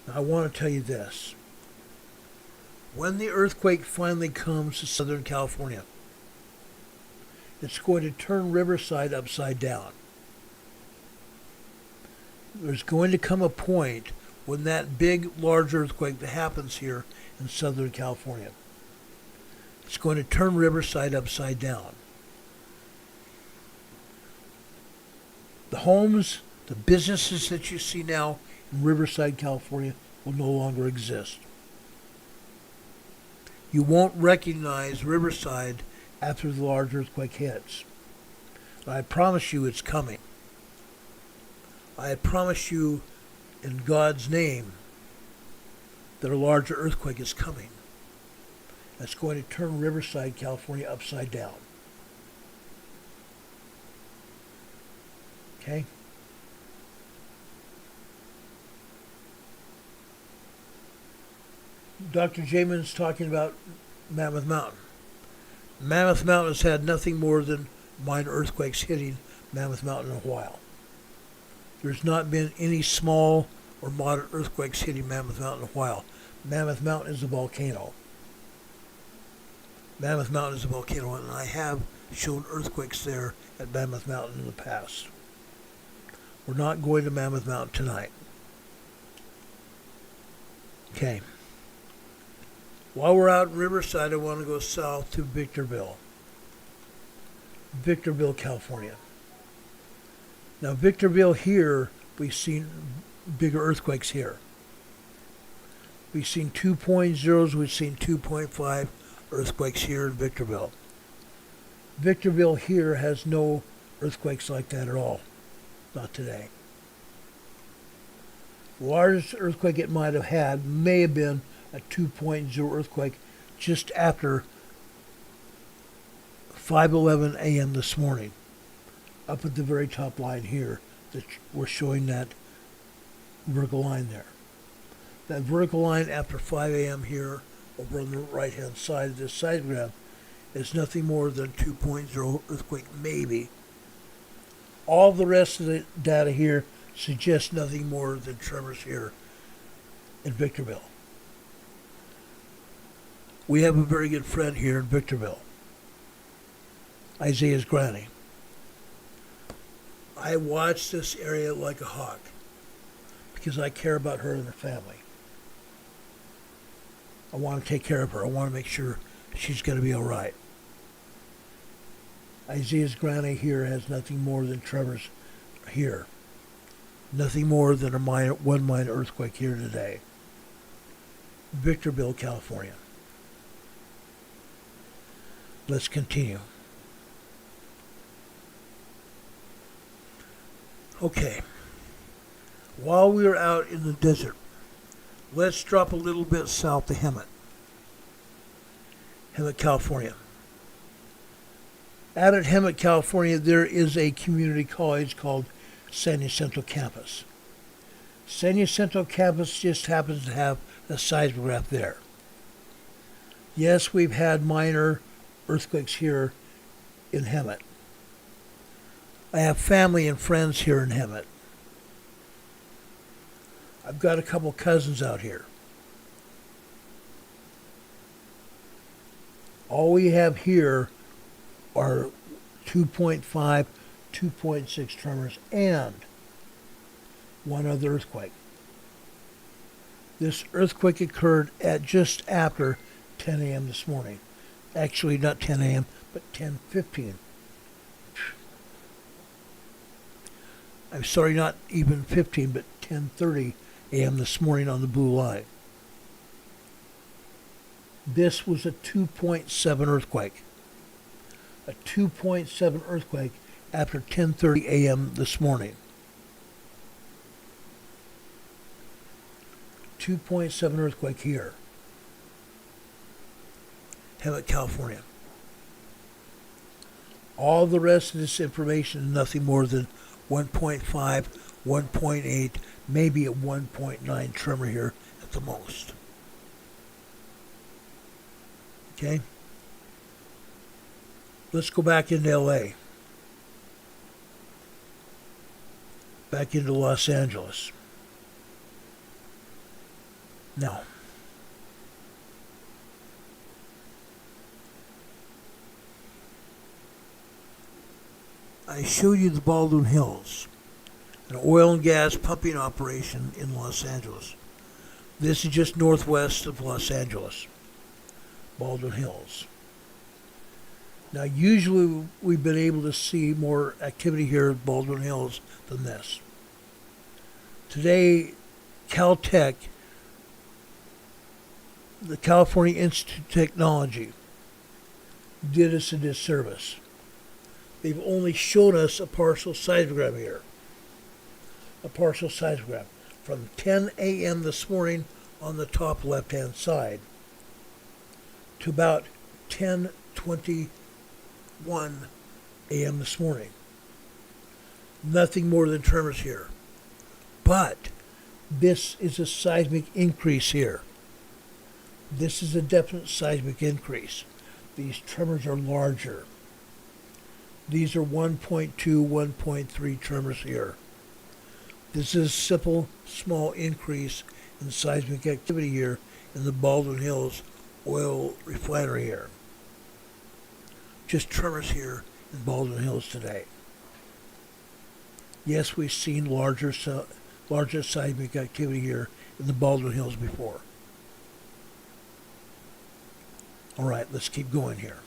Now, I want to tell you this. When the earthquake finally comes to Southern California, it's going to turn Riverside upside down. There's going to come a point when that big, large earthquake that happens here in Southern California, it's going to turn Riverside upside down. The homes, the businesses that you see now in Riverside, California will no longer exist. You won't recognize Riverside after the large earthquake hits. And I promise you it's coming. I promise you in God's name that a larger earthquake is coming. That's going to turn Riverside, California upside down. Okay? Dr. Jamin's talking about Mammoth Mountain. Mammoth Mountain has had nothing more than minor earthquakes hitting Mammoth Mountain in a while. There's not been any small or moderate earthquakes hitting Mammoth Mountain in a while. Mammoth Mountain is a volcano. Mammoth Mountain is a volcano, and I have shown earthquakes there at Mammoth Mountain in the past. We're not going to Mammoth Mountain tonight. Okay. While we're out in Riverside, I want to go south to Victorville. Victorville, California. Now, Victorville here, we've seen bigger earthquakes here. We've seen 2.0s, we've seen 2.5 earthquakes here in Victorville. Victorville here has no earthquakes like that at all. Not today. The largest earthquake it might have had may have been a 2.0 earthquake just after 5:11 a.m. this morning. Up at the very top line here, that we're showing that vertical line there. That vertical line after 5 a.m. here, over on the right-hand side of this seismogram, is nothing more than 2.0 earthquake, maybe. All the rest of the data here suggests nothing more than tremors here in Victorville. We have a very good friend here in Victorville, Aveyah's granny. I watch this area like a hawk because I care about her and her family. I want to take care of her. I want to make sure she's going to be all right. Aveyah's granny here has nothing more than tremors here. Nothing more than one minor earthquake here today. Victorville, California. Let's continue. Okay. While we are out in the desert, let's drop a little bit south to Hemet, California. Out at Hemet, California, there is a community college called San Jacinto Campus. San Jacinto Campus just happens to have a seismograph there. Yes, we've had minor earthquakes here in Hemet. I have family and friends here in Hemet. I've got a couple cousins out here. All we have here are 2.5, 2.6 tremors and one other earthquake. This earthquake occurred at just after 10 a.m. this morning. Actually, not 10 a.m., but 10:15. I'm sorry, not even 15, but 10:30 a.m. this morning on the blue line. This was a 2.7 earthquake. A 2.7 earthquake after 10:30 a.m. this morning. 2.7 earthquake here. Hemet, California. All the rest of this information is nothing more than 1.5, 1.8, maybe a 1.9 tremor here at the most. Okay? Let's go back into LA. Back into Los Angeles. Now, I showed you the Baldwin Hills, an oil and gas pumping operation in Los Angeles. This is just northwest of Los Angeles, Baldwin Hills. Now, usually we've been able to see more activity here at Baldwin Hills than this. Today, Caltech, the California Institute of Technology, did us a disservice. They've only shown us a partial seismogram here. A partial seismogram from 10 a.m. this morning on the top left-hand side to about 10:21 a.m. this morning. Nothing more than tremors here. But this is a seismic increase here. This is a definite seismic increase. These tremors are larger. These are 1.2, 1.3 tremors here. This is a simple, small increase in seismic activity here in the Baldwin Hills oil refinery here. Just tremors here in Baldwin Hills today. Yes, we've seen larger seismic activity here in the Baldwin Hills before. All right, let's keep going here.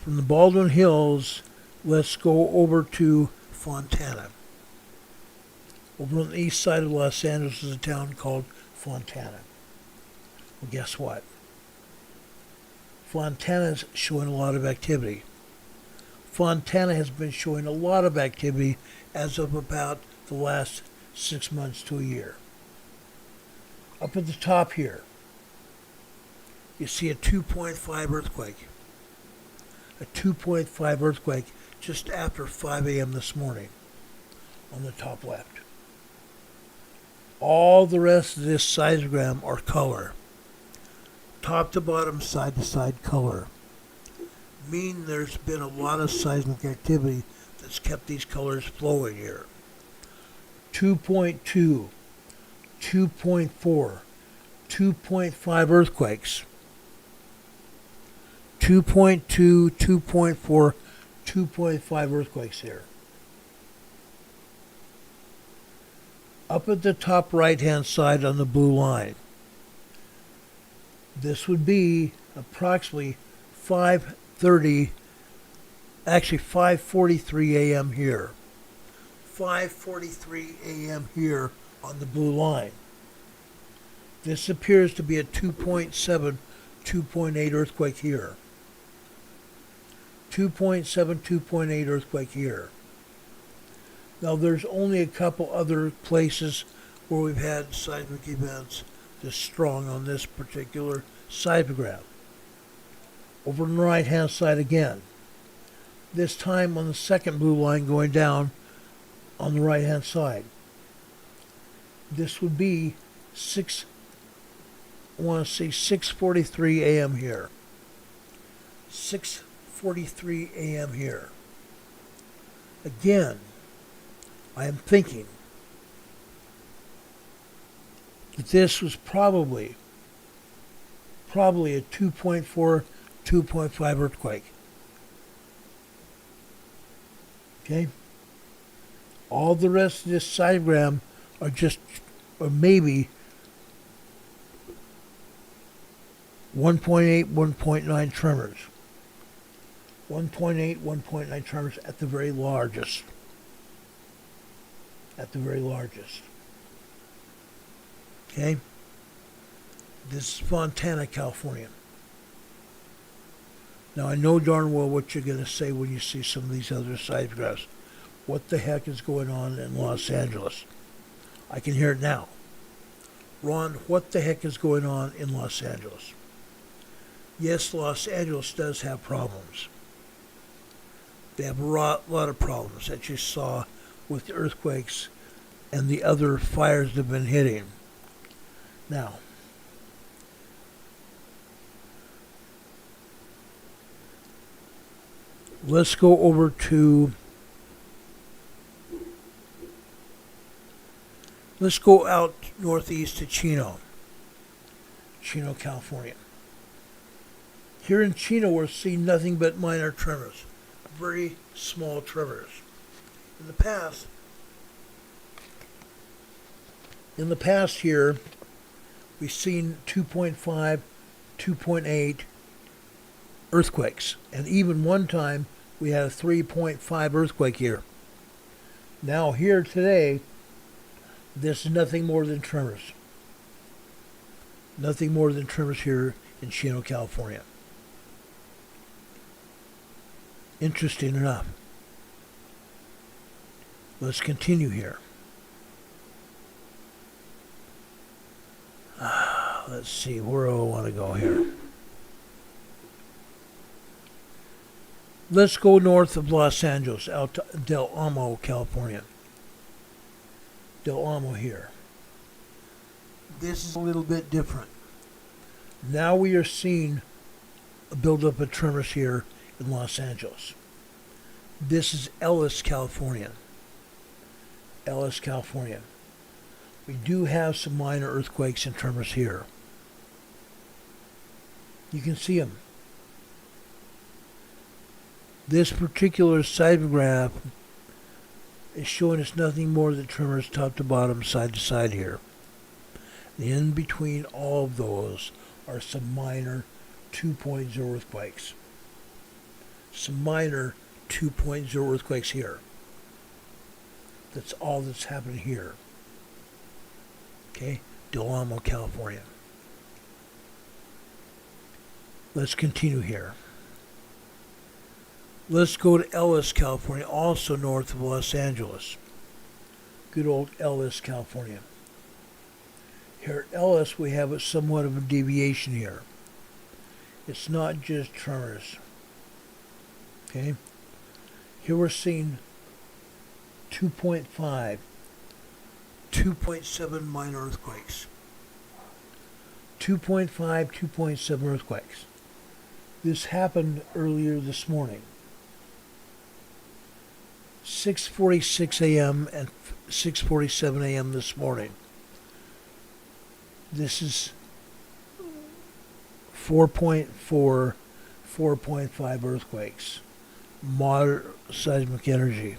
From the Baldwin Hills, let's go over to Fontana. Over on the east side of Los Angeles is a town called Fontana. Well, guess what? Fontana's showing a lot of activity. Fontana has been showing a lot of activity as of about the last 6 months to a year. Up at the top here, you see a 2.5 earthquake. A 2.5 earthquake just after 5 a.m. this morning on the top left. All the rest of this seismogram are color. Top to bottom, side to side color. Mean there's been a lot of seismic activity that's kept these colors flowing here. 2.2, 2.4, 2.5 earthquakes. 2.2, 2.4, 2.5 earthquakes here. Up at the top right-hand side on the blue line, this would be approximately 5:30, actually 5:43 a.m. here. 5:43 a.m. here on the blue line. This appears to be a 2.7, 2.8 earthquake here. 2.7, 2.8 earthquake here. Now there's only a couple other places where we've had seismic events this strong on this particular seismogram. Over on the right hand side again. This time on the second blue line going down on the right hand side. This would be 6:43 a.m. here. 6:43 a.m. here. Again, I am thinking that this was probably a 2.4, 2.5 earthquake. Okay? All the rest of this seismogram are just, or maybe 1.8, 1.9 tremors. 1.8, 1.9 tremors at the very largest. At the very largest. Okay? This is Fontana, California. Now, I know darn well what you're going to say when you see some of these other seismographs. What the heck is going on in Los Angeles? I can hear it now. Ron, what the heck is going on in Los Angeles? Yes, Los Angeles does have problems. They have a lot of problems that you saw with the earthquakes and the other fires that have been hitting. Now, let's go over to, let's go out northeast to Chino, California. Here in Chino, we're seeing nothing but minor tremors, very small tremors. In the past here, we've seen 2.5, 2.8 earthquakes, and even one time we had a 3.5 earthquake here. Now here today, this is nothing more than tremors. Nothing more than tremors here in Chino, California. Interesting enough. Let's continue here. Let's see, where do I want to go here? Let's go north of Los Angeles, out to Del Amo, California. Del Amo here. This is a little bit different. Now we are seeing a buildup of tremors here in Los Angeles. This is Ellis, California. Ellis, California. We do have some minor earthquakes and tremors here. You can see them. This particular seismograph is showing us nothing more than tremors top to bottom, side to side here. And in between all of those are some minor 2.0 earthquakes. Some minor 2.0 earthquakes here. That's all that's happening here. Okay, Del Amo, California. Let's continue here. Let's go to Ellis, California, also north of Los Angeles. Good old Ellis, California. Here at Ellis, we have somewhat of a deviation here. It's not just tremors. Okay? Here we're seeing 2.5, 2.7 minor earthquakes. 2.5, 2.7 earthquakes. This happened earlier this morning. 6:46 a.m. and 6:47 a.m. this morning. This is 4.4, 4.5 earthquakes. Moderate seismic energy.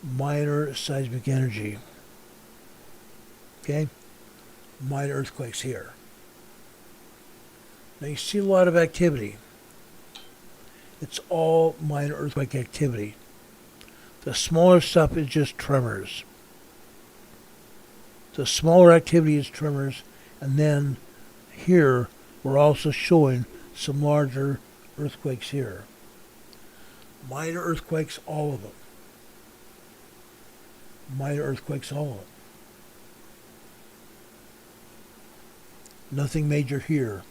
Minor seismic energy. Okay? Minor earthquakes here. Now you see a lot of activity. It's all minor earthquake activity. The smaller stuff is just tremors. The smaller activity is tremors, and then here we're also showing some larger earthquakes here. Minor earthquakes, all of them. Minor earthquakes, all of them. Nothing major here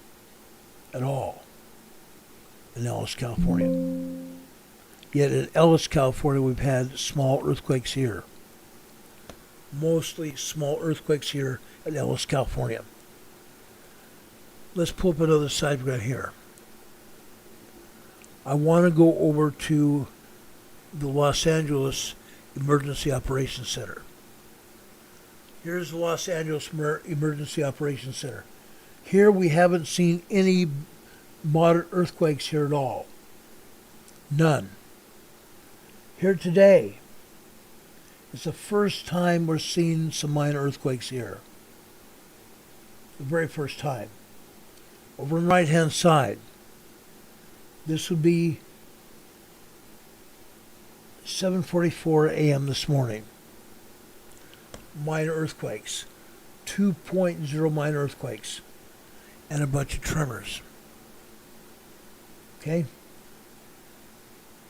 at all in Ellis, California. Yet in Ellis, California, we've had small earthquakes here. Mostly small earthquakes here in Ellis, California. Let's pull up another seismograph here. I want to go over to the Los Angeles Emergency Operations Center. Here's the Los Angeles Emergency Operations Center. Here we haven't seen any moderate earthquakes here at all. None. Here today, it's the first time we're seeing some minor earthquakes here. The very first time. Over on the right-hand side, this would be 7:44 a.m. this morning. Minor earthquakes. 2.0 minor earthquakes. and a bunch of tremors. Okay?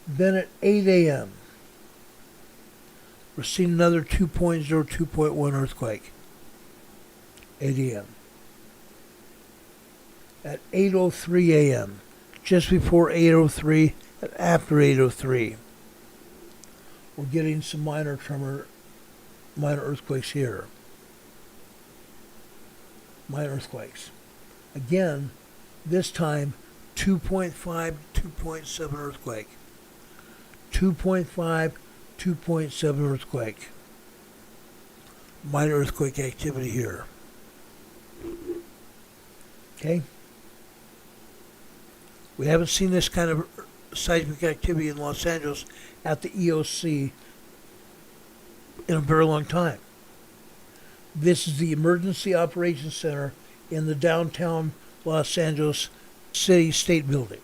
Then at 8 a.m., we're seeing another 2.0, 2.1 earthquake. 8 a.m. At 8:03 a.m., just before 8:03 and after 8:03, we're getting some minor earthquakes here. Minor earthquakes. Again, this time 2.5, 2.7 earthquake. 2.5, 2.7 earthquake. Minor earthquake activity here. Okay? We haven't seen this kind of seismic activity in Los Angeles at the EOC in a very long time. This is the Emergency Operations Center in the downtown Los Angeles City State Building.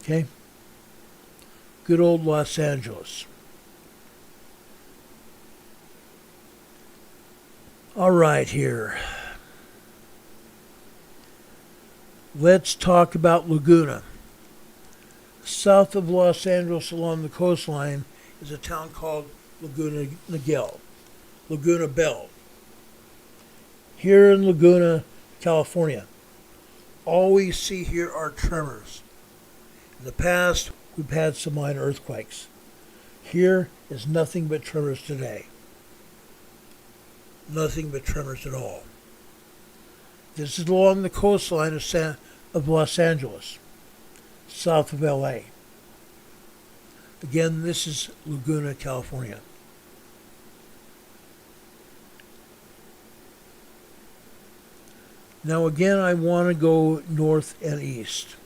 Okay? Good old Los Angeles. All right, here. Let's talk about Laguna. South of Los Angeles along the coastline is a town called Laguna Bell. Here in Laguna, California, all we see here are tremors. In the past, we've had some minor earthquakes. Here is nothing but tremors today. Nothing but tremors at all. This is along the coastline of Los Angeles, south of LA. Again, this is Laguna, California. Now again, I want to go north and east.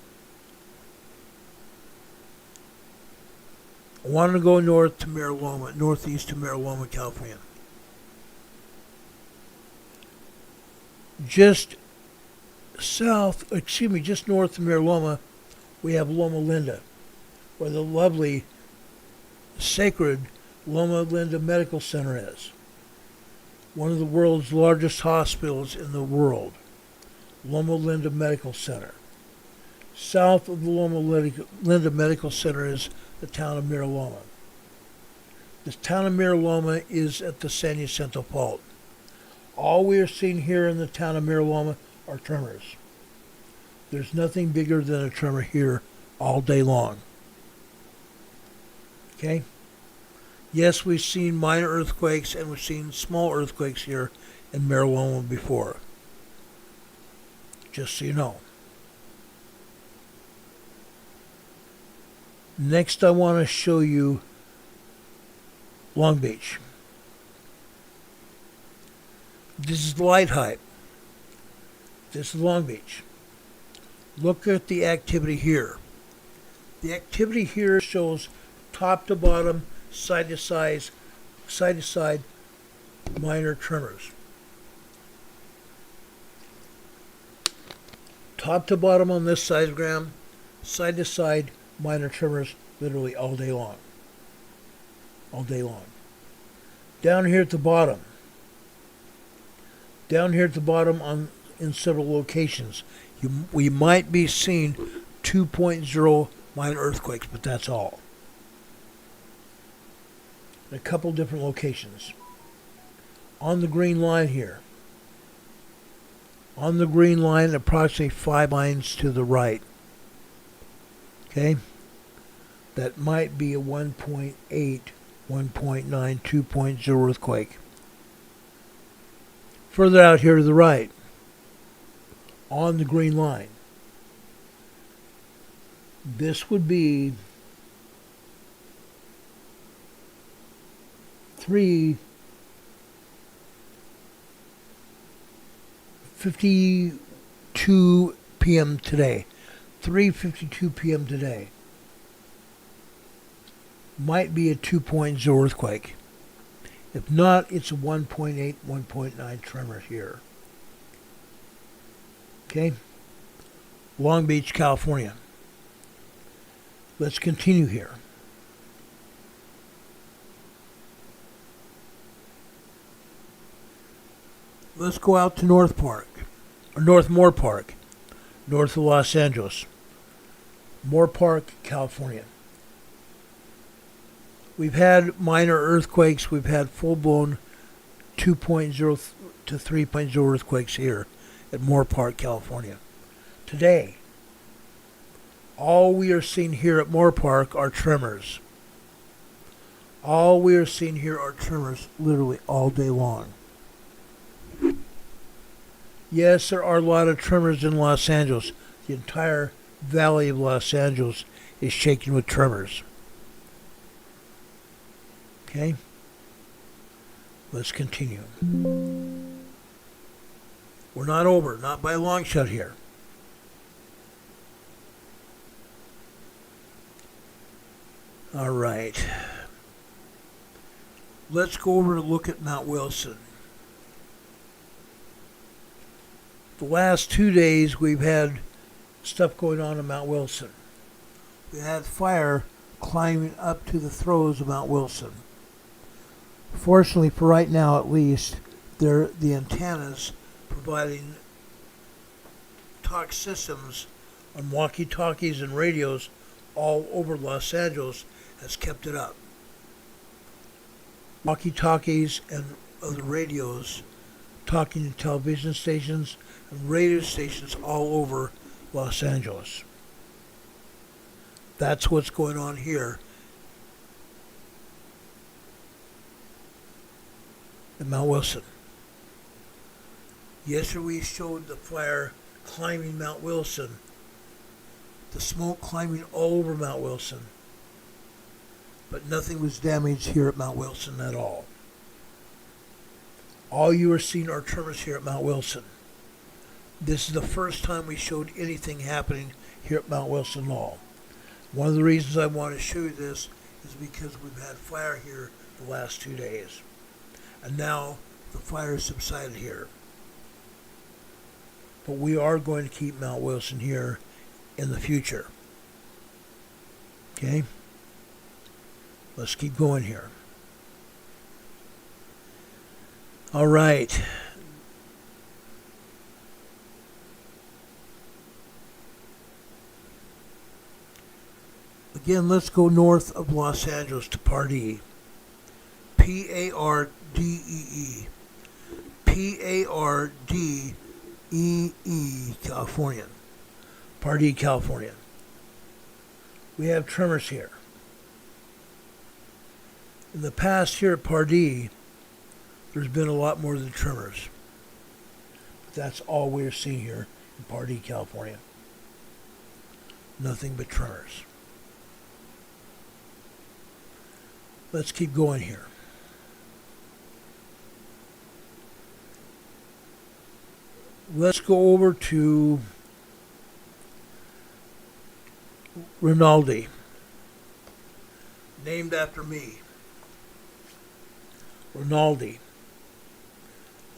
I want to go northeast to Mira Loma, California. Just north of Mira Loma, we have Loma Linda, where the lovely, sacred Loma Linda Medical Center is. One of the world's largest hospitals in the world. Loma Linda Medical Center. South of the Loma Linda Medical Center is the town of Mira Loma. The town of Mira Loma is at the San Jacinto Fault. All we are seeing here in the town of Mira Loma are tremors. There's nothing bigger than a tremor here all day long. Okay? Yes, we've seen minor earthquakes and we've seen small earthquakes here in Mira Loma before. Just so you know. Next, I want to show you Long Beach. This is light height. This is Long Beach. Look at the activity here. The activity here shows top to bottom, side to side, minor tremors. Top to bottom on this seismogram, side to side, minor tremors, literally all day long. All day long. Down here at the bottom in several locations, we might be seeing 2.0 minor earthquakes, but that's all. In a couple different locations. On the green line here. On the green line, approximately 5 lines to the right. Okay? That might be a 1.8, 1.9, 2.0 earthquake. Further out here to the right, on the green line, this would be 3:52 p.m. today. 3:52 p.m. today. Might be a 2.0 earthquake. If not, it's a 1.8, 1.9 tremor here. Okay? Long Beach, California. Let's continue here. Let's go out to North Park, or Northmore Park, north of Los Angeles. Moore Park, California. We've had minor earthquakes. We've had full-blown 2.0 to 3.0 earthquakes here at Moore Park, California. Today, all we are seeing here at Moore Park are tremors. All we are seeing here are tremors literally all day long. Yes, there are a lot of tremors in Los Angeles. The entire valley of Los Angeles is shaking with tremors. Okay? Let's continue. We're not over, not by a long shot here. All right. Let's go over to look at Mount Wilson. The last 2 days we've had stuff going on in Mount Wilson. We had fire climbing up to the throes of Mount Wilson. Fortunately, for right now at least, the antennas providing talk systems on walkie-talkies and radios all over Los Angeles has kept it up. Walkie-talkies and other radios talking to television stations and radio stations all over Los Angeles. That's what's going on here at Mount Wilson. Yesterday we showed the fire climbing Mount Wilson, the smoke climbing all over Mount Wilson, but nothing was damaged here at Mount Wilson at all. All you are seeing are tremors here at Mount Wilson. This is the first time we showed anything happening here at Mount Wilson at all. One of the reasons I want to show you this is because we've had fire here the last 2 days. And now the fire has subsided here. But we are going to keep Mount Wilson here in the future. Okay? Let's keep going here. All right. Again, let's go north of Los Angeles to Pardee. P-A-R-D-E-E. P-A-R-D-E-E, California. Pardee, California. We have tremors here. In the past here at Pardee, there's been a lot more than tremors. But that's all we're seeing here in Pardee, California. Nothing but tremors. Let's keep going here. Let's go over to Rinaldi, named after me. Rinaldi.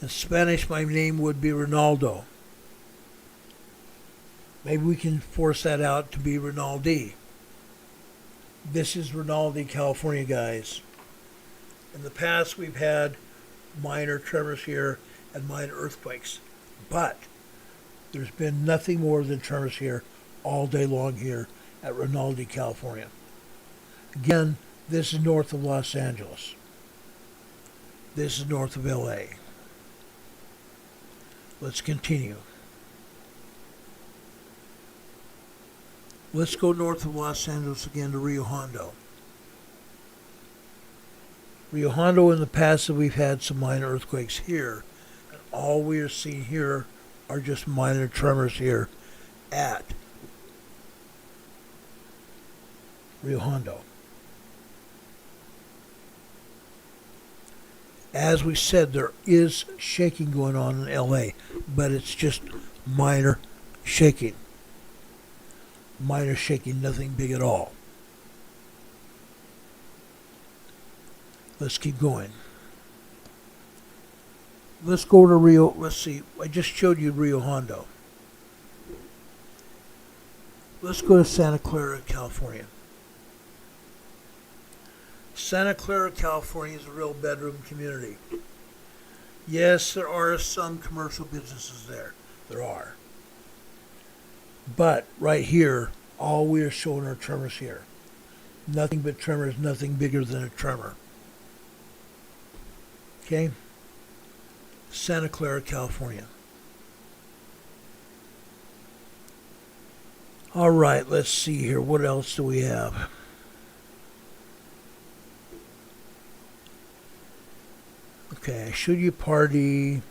In Spanish, my name would be Rinaldo. Maybe we can force that out to be Rinaldi. This is Rinaldi, California, guys. In the past, we've had minor tremors here and minor earthquakes. But there's been nothing more than tremors here all day long here at Rinaldi, California. Again, this is north of Los Angeles. This is north of LA. Let's continue. Let's go north of Los Angeles again to Rio Hondo. Rio Hondo, in the past, we've had some minor earthquakes here. And all we are seeing here are just minor tremors here at Rio Hondo. As we said, there is shaking going on in LA, but it's just minor shaking. Minor shaking, nothing big at all. Let's keep going. Let's go to Rio. Let's see. I just showed you Rio Hondo. Let's go to Santa Clara, California. Santa Clara, California is a real bedroom community. Yes, there are some commercial businesses there. There are. But right here, all we are showing are tremors here. Nothing but tremors, nothing bigger than a tremor. Okay? Santa Clara, California. All right, let's see here. What else do we have? Okay, I showed you Party,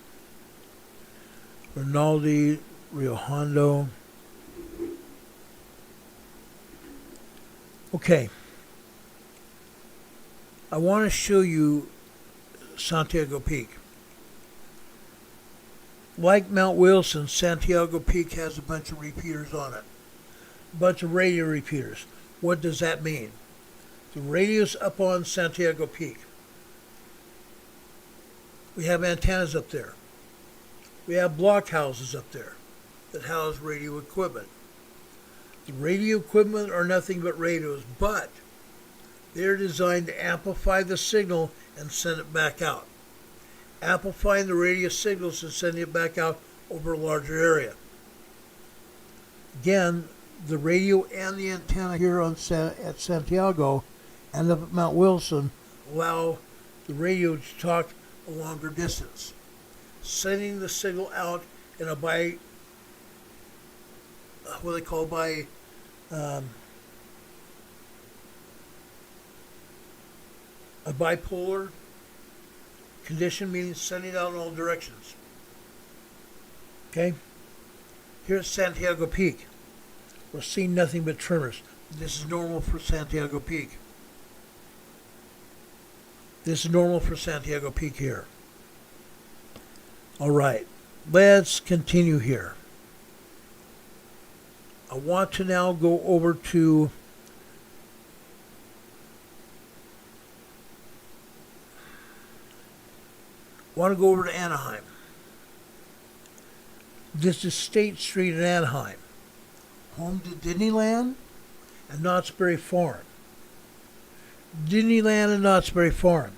Rinaldi, Rio Hondo. Okay. I want to show you Santiago Peak. Like Mount Wilson, Santiago Peak has a bunch of repeaters on it. A bunch of radio repeaters. What does that mean? The radio's up on Santiago Peak. We have antennas up there. We have blockhouses up there that house radio equipment. The radio equipment are nothing but radios, but they're designed to amplify the signal and send it back out. Amplifying the radio signals and sending it back out over a larger area. Again, the radio and the antenna here at Santiago and up at Mount Wilson allow the radio to talk a longer distance, sending the signal out in a a bipolar condition, meaning sending out in all directions. Okay? Here at Santiago Peak, we're seeing nothing but tremors. This is normal for Santiago Peak. This is normal for Santiago Peak here. All right, let's continue here. I want to now go over to Anaheim. This is State Street in Anaheim, home to Disneyland and Knott's Berry Farm. Disneyland and Knott's Berry Farm.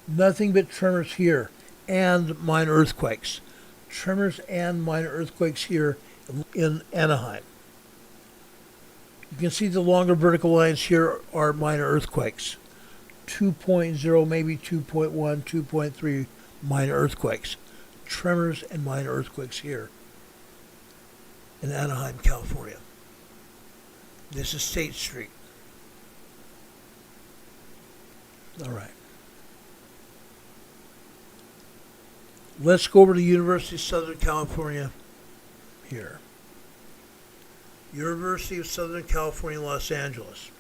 Nothing but tremors here and minor earthquakes. Tremors and minor earthquakes here in Anaheim. You can see the longer vertical lines here are minor earthquakes. 2.0, maybe 2.1, 2.3 minor earthquakes. Tremors and minor earthquakes here in Anaheim, California. This is State Street. All right. Let's go over to University of Southern California here. University of Southern California, Los Angeles.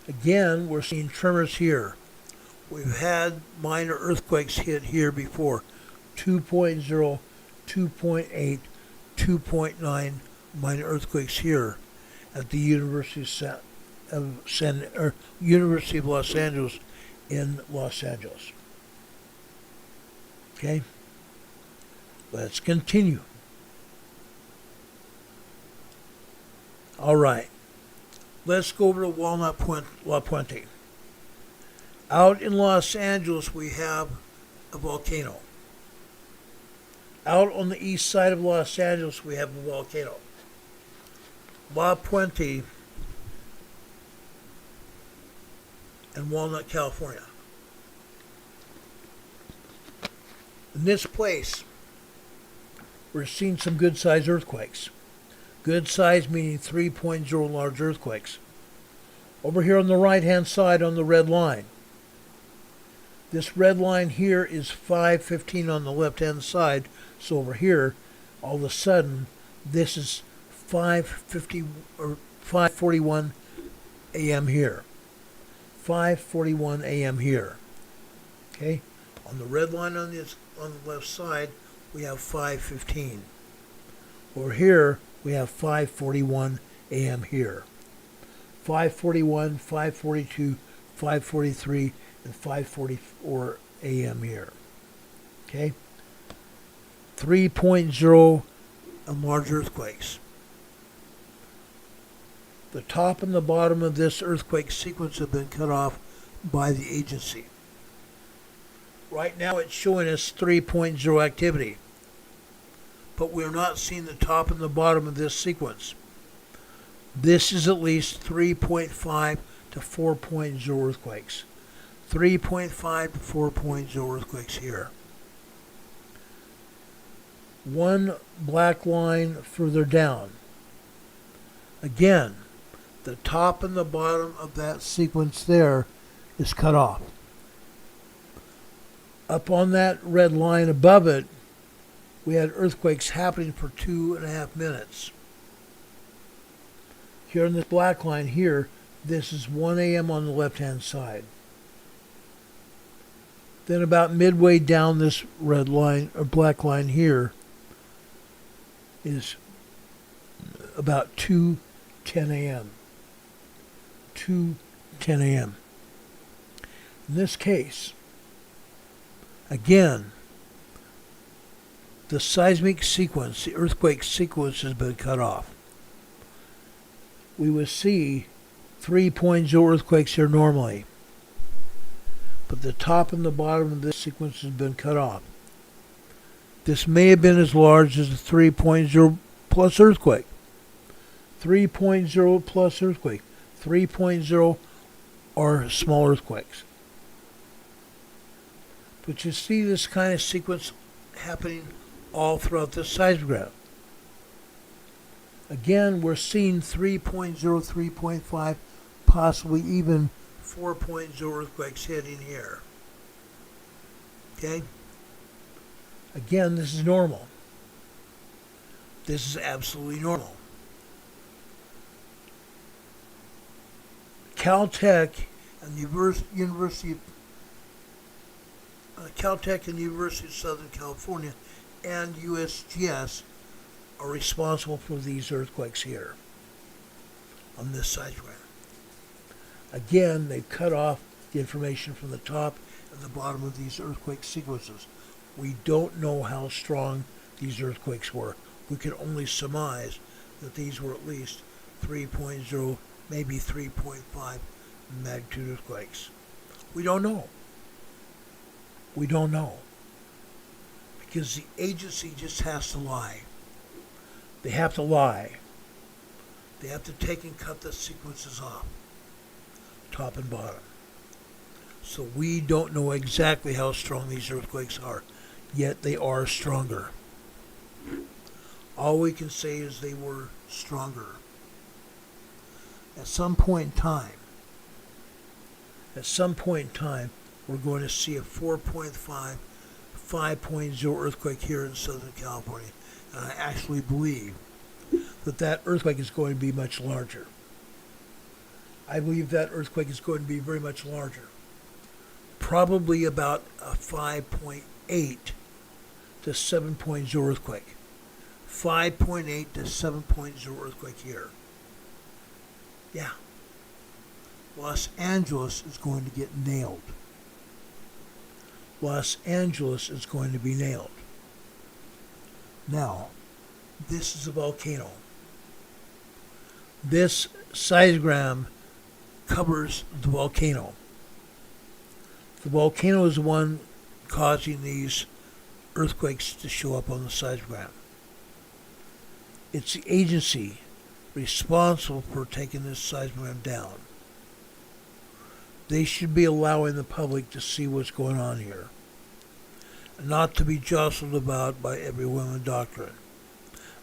Again, we're seeing tremors here. We've had minor earthquakes hit here before. 2.0, 2.8, 2.9 minor earthquakes here at the University of Los Angeles in Los Angeles. Okay, let's continue. All right, let's go over to La Puente. Out in Los Angeles, we have a volcano. Out on the east side of Los Angeles, we have a volcano. La Puente and Walnut, California. In this place, we're seeing some good-sized earthquakes. Good size meaning 3.0 large earthquakes. Over here on the right-hand side on the red line. This red line here is 5:15 on the left-hand side. So over here, all of a sudden, this is 5:50 or 5:41 a.m. here. 5:41 a.m. here. Okay? On the red line on the left side, we have 5:15. Over here, we have 5:41 a.m. here. 5:41, 5:42, 5:43, and 5:44 a.m. here. Okay? 3.0 and large earthquakes. The top and the bottom of this earthquake sequence have been cut off by the agency. Right now it's showing us 3.0 activity. But we're not seeing the top and the bottom of this sequence. This is at least 3.5 to 4.0 earthquakes. 3.5 to 4.0 earthquakes here. One black line further down. Again, the top and the bottom of that sequence there is cut off. Up on that red line above it, we had earthquakes happening for 2.5 minutes. Here in this black line here, this is 1 a.m. on the left-hand side. Then about midway down this red line, or black line here, is about 2:10 a.m. 2:10 a.m. In this case, again, the seismic sequence, the earthquake sequence has been cut off. We would see 3.0 earthquakes here normally, but the top and the bottom of this sequence has been cut off. This may have been as large as a 3.0 plus earthquake. 3.0 plus earthquake. 3.0 are small earthquakes. But you see this kind of sequence happening all throughout the seismograph. Again, we're seeing 3.0, 3.5, possibly even 4.0 earthquakes hitting here. Okay? Again, this is normal. This is absolutely normal. Caltech and the University of Southern California and USGS are responsible for these earthquakes here on this seismograph. Again, they've cut off the information from the top and the bottom of these earthquake sequences. We don't know how strong these earthquakes were. We can only surmise that these were at least 3.0, maybe 3.5 magnitude earthquakes. We don't know. We don't know. Because the agency just has to lie. They have to lie. They have to take and cut the sequences off, top and bottom. So we don't know exactly how strong these earthquakes are, yet they are stronger. All we can say is they were stronger. At some point in time, we're going to see a 4.5, 5.0 earthquake here in Southern California. And I actually believe that earthquake is going to be much larger. I believe that earthquake is going to be very much larger. Probably about a 5.8 to 7.0 earthquake. 5.8 to 7.0 earthquake here. Yeah. Los Angeles is going to get nailed. Los Angeles is going to be nailed. Now, this is a volcano. This seismogram covers the volcano. The volcano is the one causing these earthquakes to show up on the seismogram. It's the agency responsible for taking this seismogram down. They should be allowing the public to see what's going on here, not to be jostled about by every woman doctrine.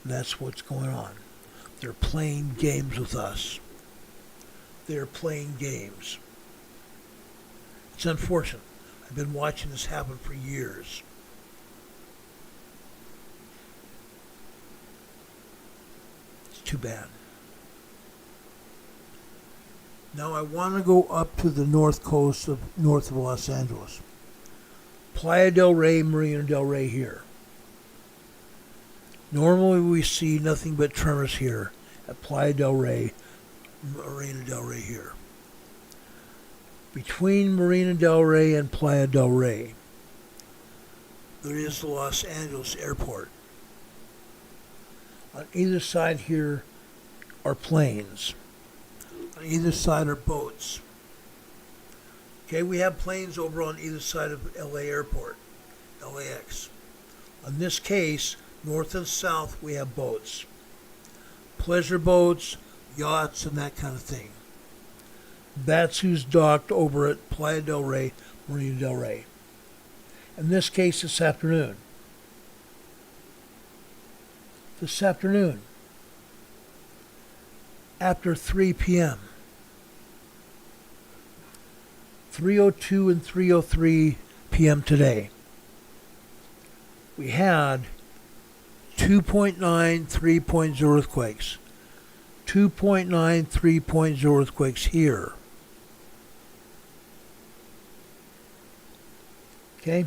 And that's what's going on. They're playing games with us. They're playing games. It's unfortunate. I've been watching this happen for years. It's too bad. Now I want to go up to the north coast of north of Los Angeles. Playa del Rey, Marina del Rey here. Normally we see nothing but tremors here at Playa del Rey, Marina del Rey here. Between Marina del Rey and Playa del Rey, there is the Los Angeles airport. On either side here are planes. On either side are boats. Okay, we have planes over on either side of LA Airport, LAX. In this case, north and south, we have boats. Pleasure boats, yachts, and that kind of thing. That's who's docked over at Playa del Rey, Marina del Rey. In this case, this afternoon. After 3 p.m. 3:02 and 3:03 p.m. today, we had 2.9 3.0 earthquakes. 2.9 3.0 earthquakes here. Okay?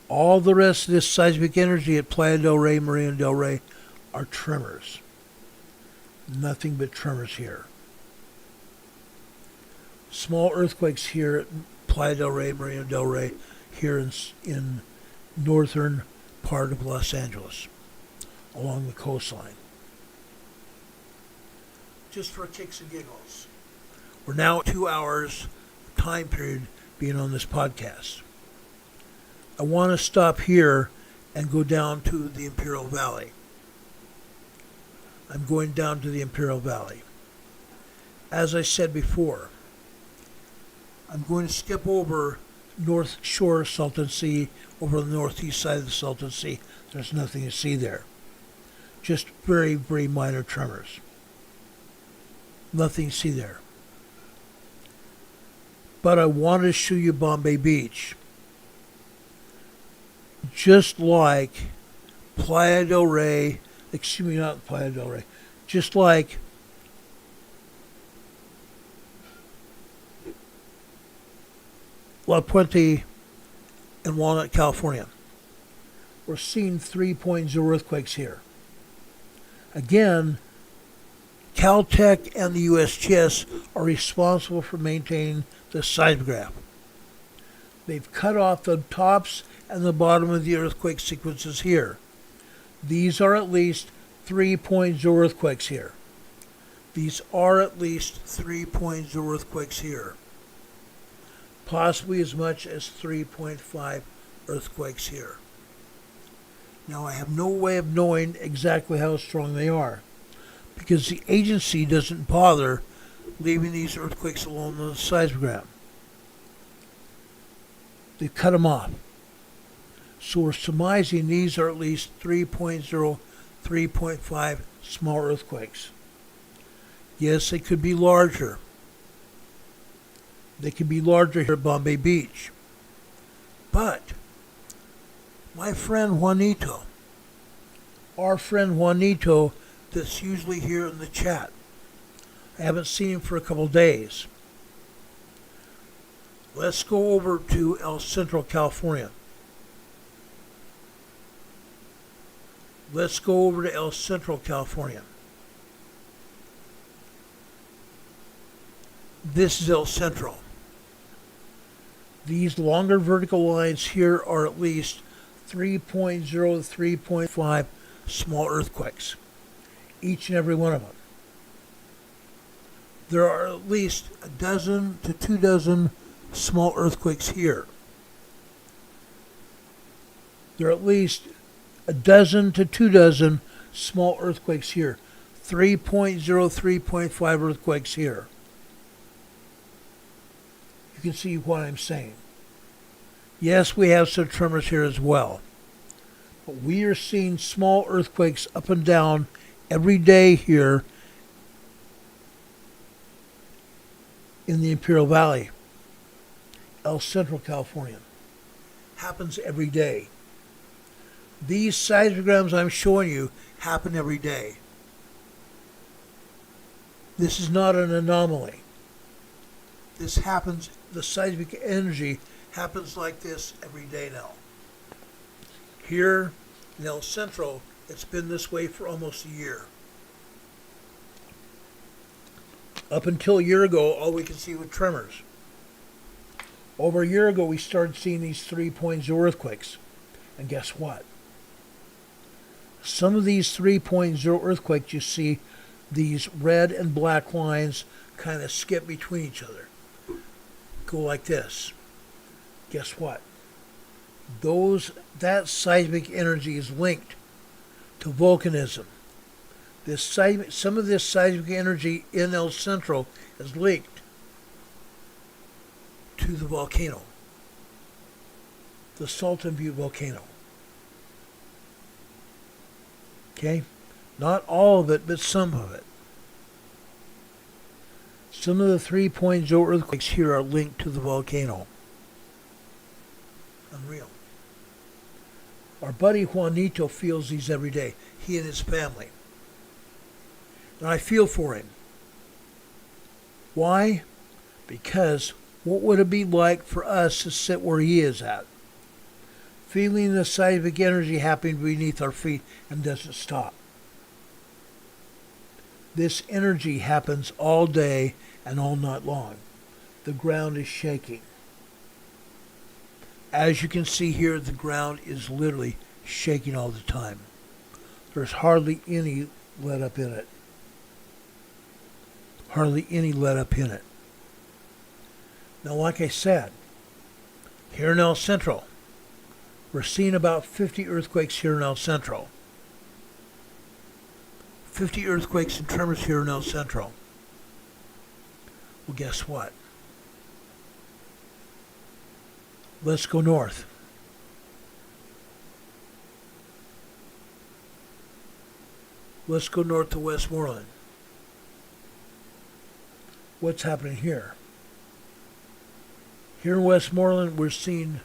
All the rest of this seismic energy at Playa del Rey, Marina del Rey are tremors. Nothing but tremors here. Small earthquakes here at Playa del Rey, Marina del Rey, here in northern part of Los Angeles, along the coastline. Just for kicks and giggles. We're now 2 hours time period being on this podcast. I want to stop here and go down to the Imperial Valley. I'm going down to the Imperial Valley. As I said before, I'm going to skip over North Shore Salton Sea, over the northeast side of the Salton Sea. There's nothing to see there. Just very, very minor tremors. Nothing to see there. But I wanted to show you Bombay Beach. Just like Playa del Rey, excuse me, not Playa del Rey, just like La Puente in Walnut, California. We're seeing 3.0 earthquakes here. Again, Caltech and the USGS are responsible for maintaining the seismograph. They've cut off the tops and the bottom of the earthquake sequences here. These are at least 3.0 earthquakes here. These are at least 3.0 earthquakes here. Possibly as much as 3.5 earthquakes here. Now I have no way of knowing exactly how strong they are, because the agency doesn't bother leaving these earthquakes alone on the seismogram. They cut them off. So we're surmising these are at least 3.0, 3.5 small earthquakes. Yes, they could be larger. They could be larger here at Bombay Beach. But my friend Juanito, our friend Juanito that's usually here in the chat, I haven't seen him for a couple days. Let's go over to El Centro, California. Let's go over to El Centro, California. This is El Centro. These longer vertical lines here are at least 3.0 to 3.5 small earthquakes, each and every one of them. There are at least a dozen to 2 dozen small earthquakes here. There are at least a dozen to 2 dozen small earthquakes here. 3.0, 3.5 earthquakes here. You can see what I'm saying. Yes, we have some tremors here as well. But we are seeing small earthquakes up and down every day here in the Imperial Valley, El Centro, California. Happens every day. These seismograms I'm showing you happen every day. This is not an anomaly. This happens, the seismic energy happens like this every day now. Here in El Centro, it's been this way for almost a year. Up until a year ago, all we could see were tremors. Over a year ago, we started seeing these 3.0 earthquakes. And guess what? Some of these 3.0 earthquakes, you see these red and black lines kind of skip between each other. go like this. Guess what? That seismic energy is linked to volcanism. Some of this seismic energy in El Centro is linked to the volcano, the Salton Butte volcano. Okay? Not all of it, but some of it. Some of the 3.0 earthquakes here are linked to the volcano. Unreal. Our buddy Juanito feels these every day, he and his family. And I feel for him. Why? Because what would it be like for us to sit where he is at? Feeling the seismic energy happening beneath our feet and doesn't stop. This energy happens all day and all night long. The ground is shaking. As you can see here, the ground is literally shaking all the time. There's hardly any let up in it. Hardly any let up in it. Now, like I said, here in El Centro, we're seeing about 50 earthquakes here in El Centro. 50 earthquakes and tremors here in El Centro. Well, guess what? Let's go north. Let's go north to Westmoreland. What's happening here? Here in Westmoreland, we're seeing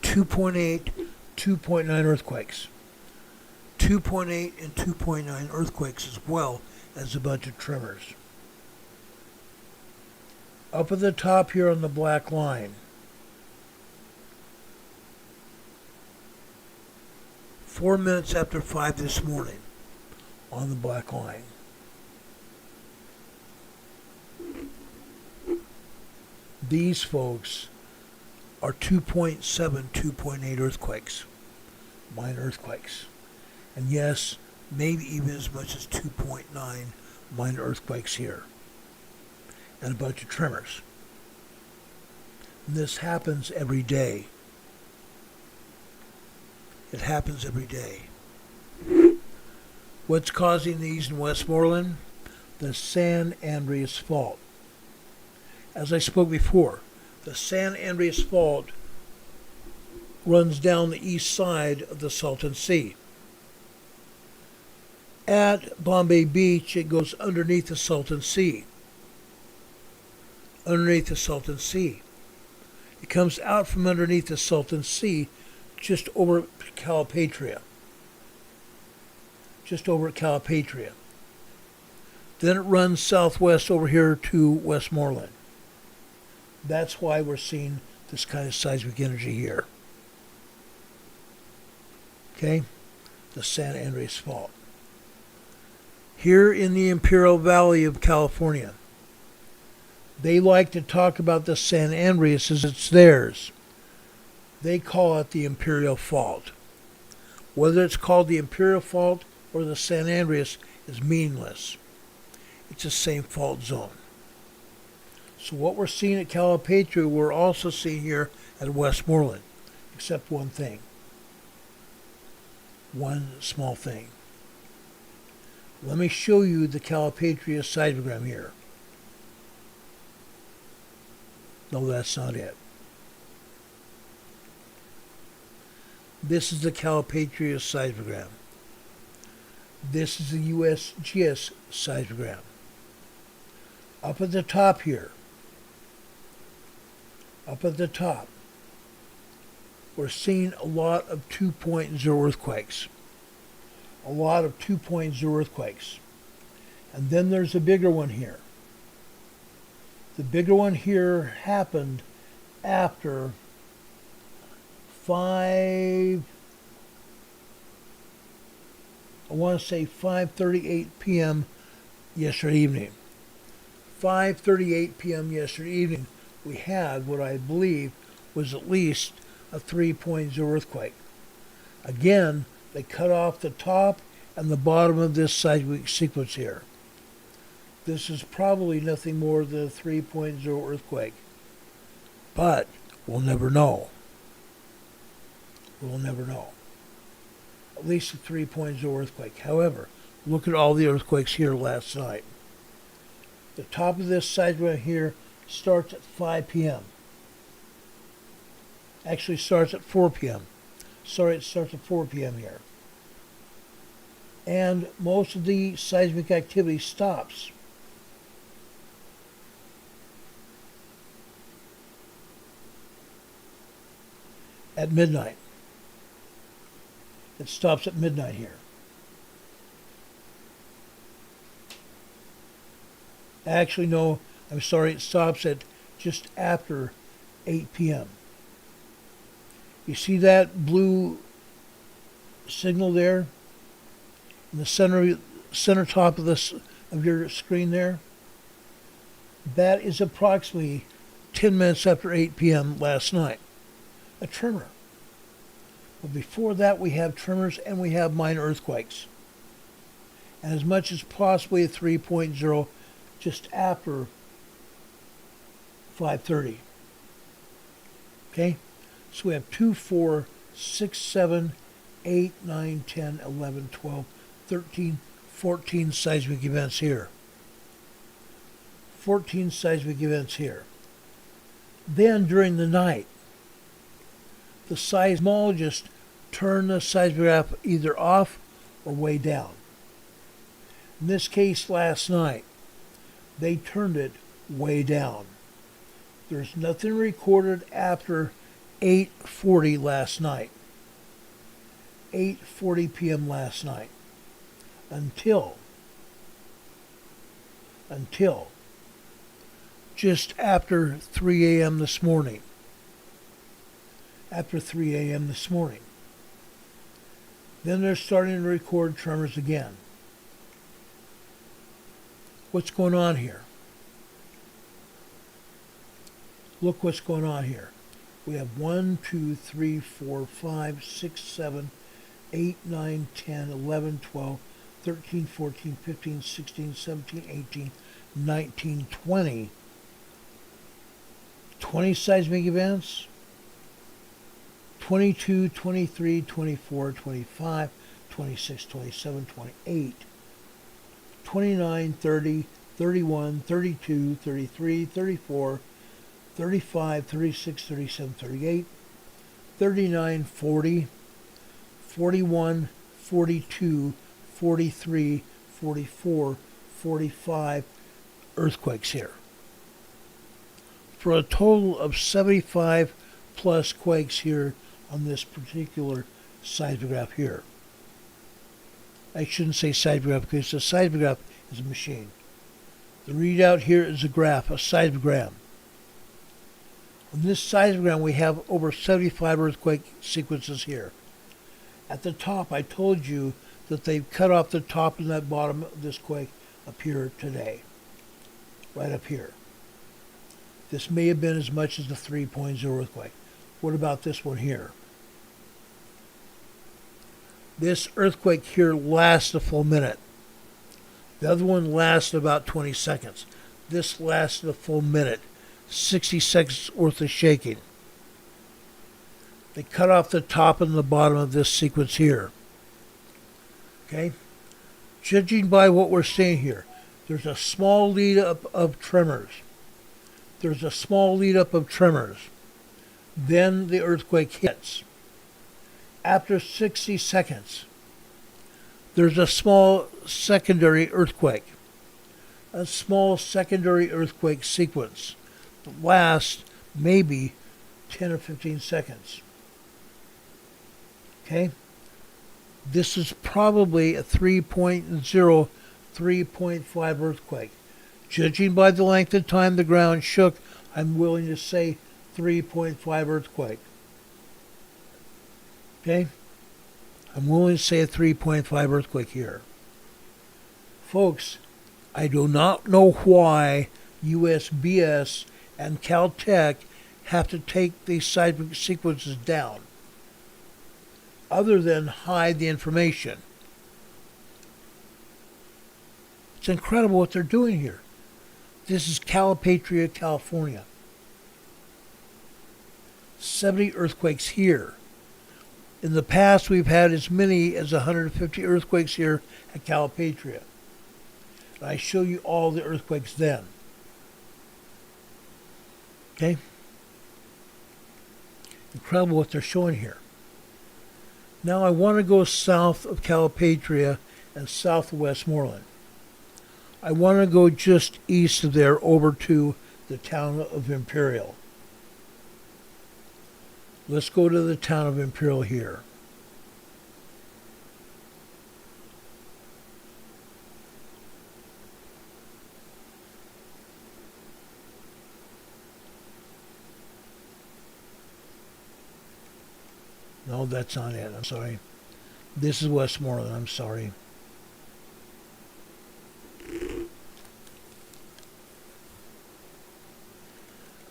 2.8, 2.9 earthquakes. 2.8 and 2.9 earthquakes as well as a bunch of tremors. Up at the top here on the black line, 4 minutes after 5 this morning on the black line. These folks are 2.7, 2.8 earthquakes, minor earthquakes. And yes, maybe even as much as 2.9 minor earthquakes here. And a bunch of tremors. And this happens every day. It happens every day. What's causing these in Westmoreland? The San Andreas Fault. As I spoke before, the San Andreas Fault runs down the east side of the Salton Sea. At Bombay Beach, it goes underneath the Salton Sea. Underneath the Salton Sea. It comes out from underneath the Salton Sea just over Calipatria. Just over at Calipatria. Then it runs southwest over here to Westmoreland. That's why we're seeing this kind of seismic energy here. Okay? The San Andreas Fault. Here in the Imperial Valley of California, they like to talk about the San Andreas as it's theirs. They call it the Imperial Fault. Whether it's called the Imperial Fault or the San Andreas is meaningless. It's the same fault zone. So what we're seeing at Calipatria, we're also seeing here at Westmoreland, except one thing. One small thing. Let me show you the Calipatria seismogram here. No, that's not it. This is the Calipatria seismogram. This is the USGS seismogram. Up at the top here, up at the top, we're seeing a lot of 2.0 earthquakes. A lot of 2.0 earthquakes. And then there's a bigger one here. The bigger one here happened after 5:38 p.m. yesterday evening. 5:38 p.m. yesterday evening, we had what I believe was at least a 3.0 earthquake. Again, they cut off the top and the bottom of this seismic sequence here. This is probably nothing more than a 3.0 earthquake. But we'll never know. We'll never know. At least a 3.0 earthquake. However, look at all the earthquakes here last night. The top of this seismic here starts at 5 p.m. Actually starts at 4 p.m. Sorry, it starts at 4 p.m. here. And most of the seismic activity stops at midnight. It stops at midnight here. Actually, no, I'm sorry, it stops at just after 8 p.m. You see that blue signal there in the center top of this of your screen there? That is approximately 10 minutes after 8 p.m. last night. A tremor. But before that, we have tremors and we have minor earthquakes. And as much as possibly a 3.0 just after 5:30. Okay? So we have 2, 4, 6, 7, 8, 9, 10, 11, 12, 13, 14 seismic events here. 14 seismic events here. Then during the night, the seismologists turn the seismograph either off or way down. In this case last night, they turned it way down. There's nothing recorded after 8:40 last night. 8:40 p.m. last night. Until just after 3 a.m. this morning. After 3 a.m. this morning. Then they're starting to record tremors again. What's going on here? Look what's going on here. We have 1, 2, 3, 4, 5, 6, 7, 8, 9, 10, 11, 12, 13, 14, 15, 16, 17, 18, 19, 20. 20 seismic events. 22, 23, 24, 25, 26, 27, 28, 29, 30, 31, 32, 33, 34, 35, 36, 37, 38, 39, 40, 41, 42, 43, 44, 45 earthquakes here. For a total of 75 plus quakes here on this particular seismograph here. I shouldn't say seismograph because a seismograph is a machine. The readout here is a graph, a seismogram. On this seismogram we have over 75 earthquake sequences here. At the top I told you that they've cut off the top and that bottom of this quake up here today. Right up here. This may have been as much as the 3.0 earthquake. What about this one here? This earthquake here lasts a full minute. The other one lasts about 20 seconds. This lasted a full minute. 60 seconds worth of shaking. They cut off the top and the bottom of this sequence here. Okay? Judging by what we're seeing here, there's a small lead up of tremors. There's a small lead up of tremors. Then the earthquake hits. After 60 seconds, there's a small secondary earthquake. A small secondary earthquake sequence that lasts maybe 10 or 15 seconds. Okay? This is probably a 3.0, 3.5 earthquake. Judging by the length of time the ground shook, I'm willing to say 3.5 earthquake. Okay? I'm willing to say a 3.5 earthquake here. Folks, I do not know why USBS and Caltech have to take these seismic sequences down, other than hide the information. It's incredible what they're doing here. This is Calipatria, California. 70 earthquakes here. In the past, we've had as many as 150 earthquakes here at Calipatria. And I show you all the earthquakes then. Okay? Incredible what they're showing here. Now I want to go south of Calipatria and south of Westmoreland. I want to go just east of there over to the town of Imperial. Let's go to the town of Imperial here. No, that's not it. I'm sorry. This is Westmoreland. I'm sorry.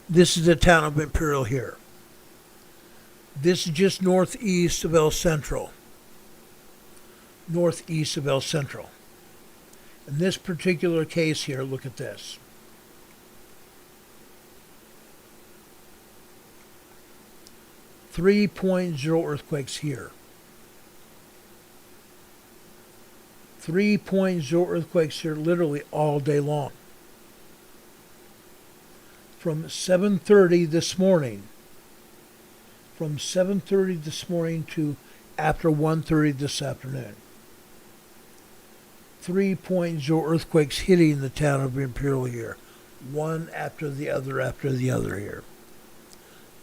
This is the town of Imperial here. This is just northeast of El Centro. Northeast of El Centro. In this particular case here, look at this. 3.0 earthquakes here. 3.0 earthquakes here literally all day long. From 7:30 this morning. From 7:30 this morning to after 1:30 this afternoon. 3.0 earthquakes hitting the town of Imperial here. One after the other here.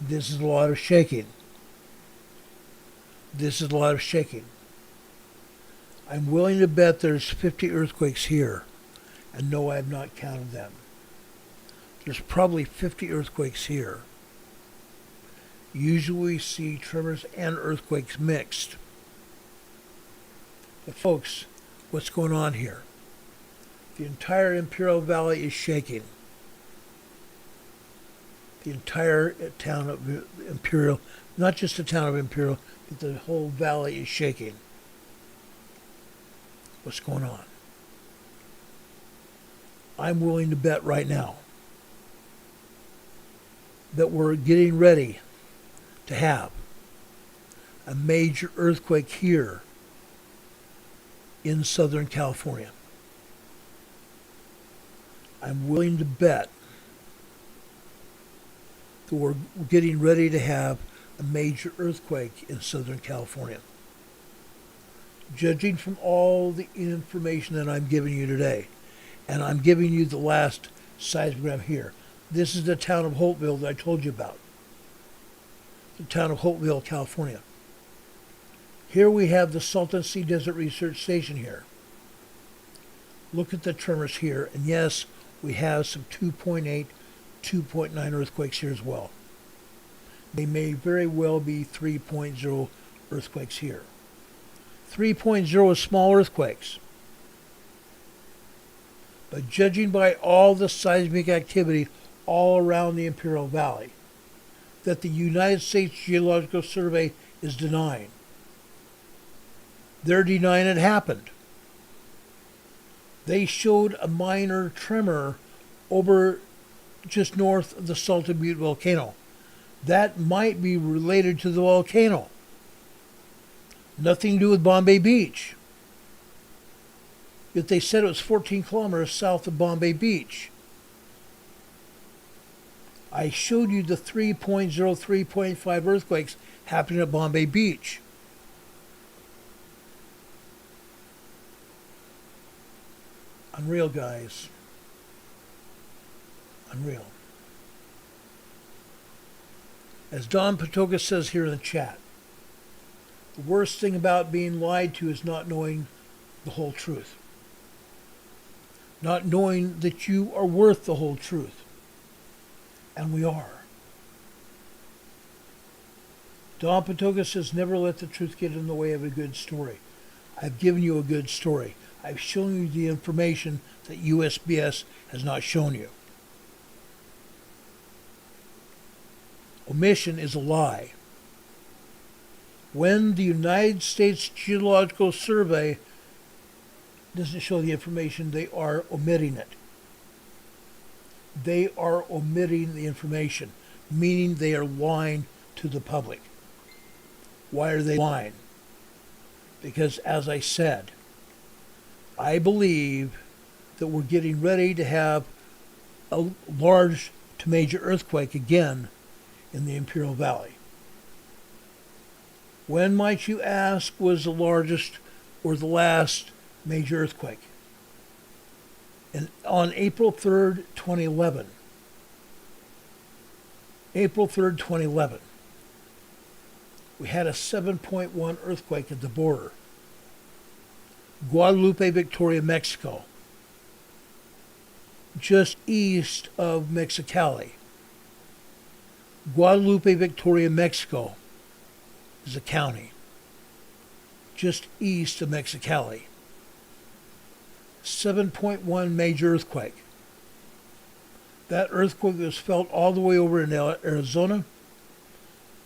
This is a lot of shaking. This is a lot of shaking. I'm willing to bet there's 50 earthquakes here. And no, I have not counted them. There's probably 50 earthquakes here. Usually we see tremors and earthquakes mixed. But folks, what's going on here? The entire Imperial Valley is shaking. The entire town of Imperial, not just the town of Imperial, but the whole valley is shaking. What's going on? I'm willing to bet right now that we're getting ready to have a major earthquake here in Southern California. I'm willing to bet that we're getting ready to have a major earthquake in Southern California. Judging from all the information that I'm giving you today, and I'm giving you the last seismogram here. This is the town of Holtville that I told you about. The town of Holtville, California. Here we have the Salton Sea Desert Research Station here. Look at the tremors here, and yes, we have some 2.8, 2.9 earthquakes here as well. They may very well be 3.0 earthquakes here. 3.0 is small earthquakes. But judging by all the seismic activity all around the Imperial Valley, that the United States Geological Survey is denying. They're denying it happened. They showed a minor tremor over just north of the Salton Butte volcano. That might be related to the volcano. Nothing to do with Bombay Beach. Yet they said it was 14 kilometers south of Bombay Beach. I showed you the 3.0, 3.5 earthquakes happening at Bombay Beach. Unreal, guys. Unreal. As Don Patoka says here in the chat, the worst thing about being lied to is not knowing the whole truth. Not knowing that you are worth the whole truth. And we are. Don Patoka says, never let the truth get in the way of a good story. I've given you a good story. I've shown you the information that USBS has not shown you. Omission is a lie. When the United States Geological Survey doesn't show the information, they are omitting it. They are omitting the information, meaning they are lying to the public. Why are they lying? Because, as I said, I believe that we're getting ready to have a large to major earthquake again in the Imperial Valley. When, might you ask, was the largest or the last major earthquake? And on April 3rd, 2011. April 3rd, 2011. We had a 7.1 earthquake at the border. Guadalupe, Victoria, Mexico. Just east of Mexicali. Guadalupe, Victoria, Mexico is a county. Just east of Mexicali. 7.1 major earthquake. That earthquake was felt all the way over in Arizona,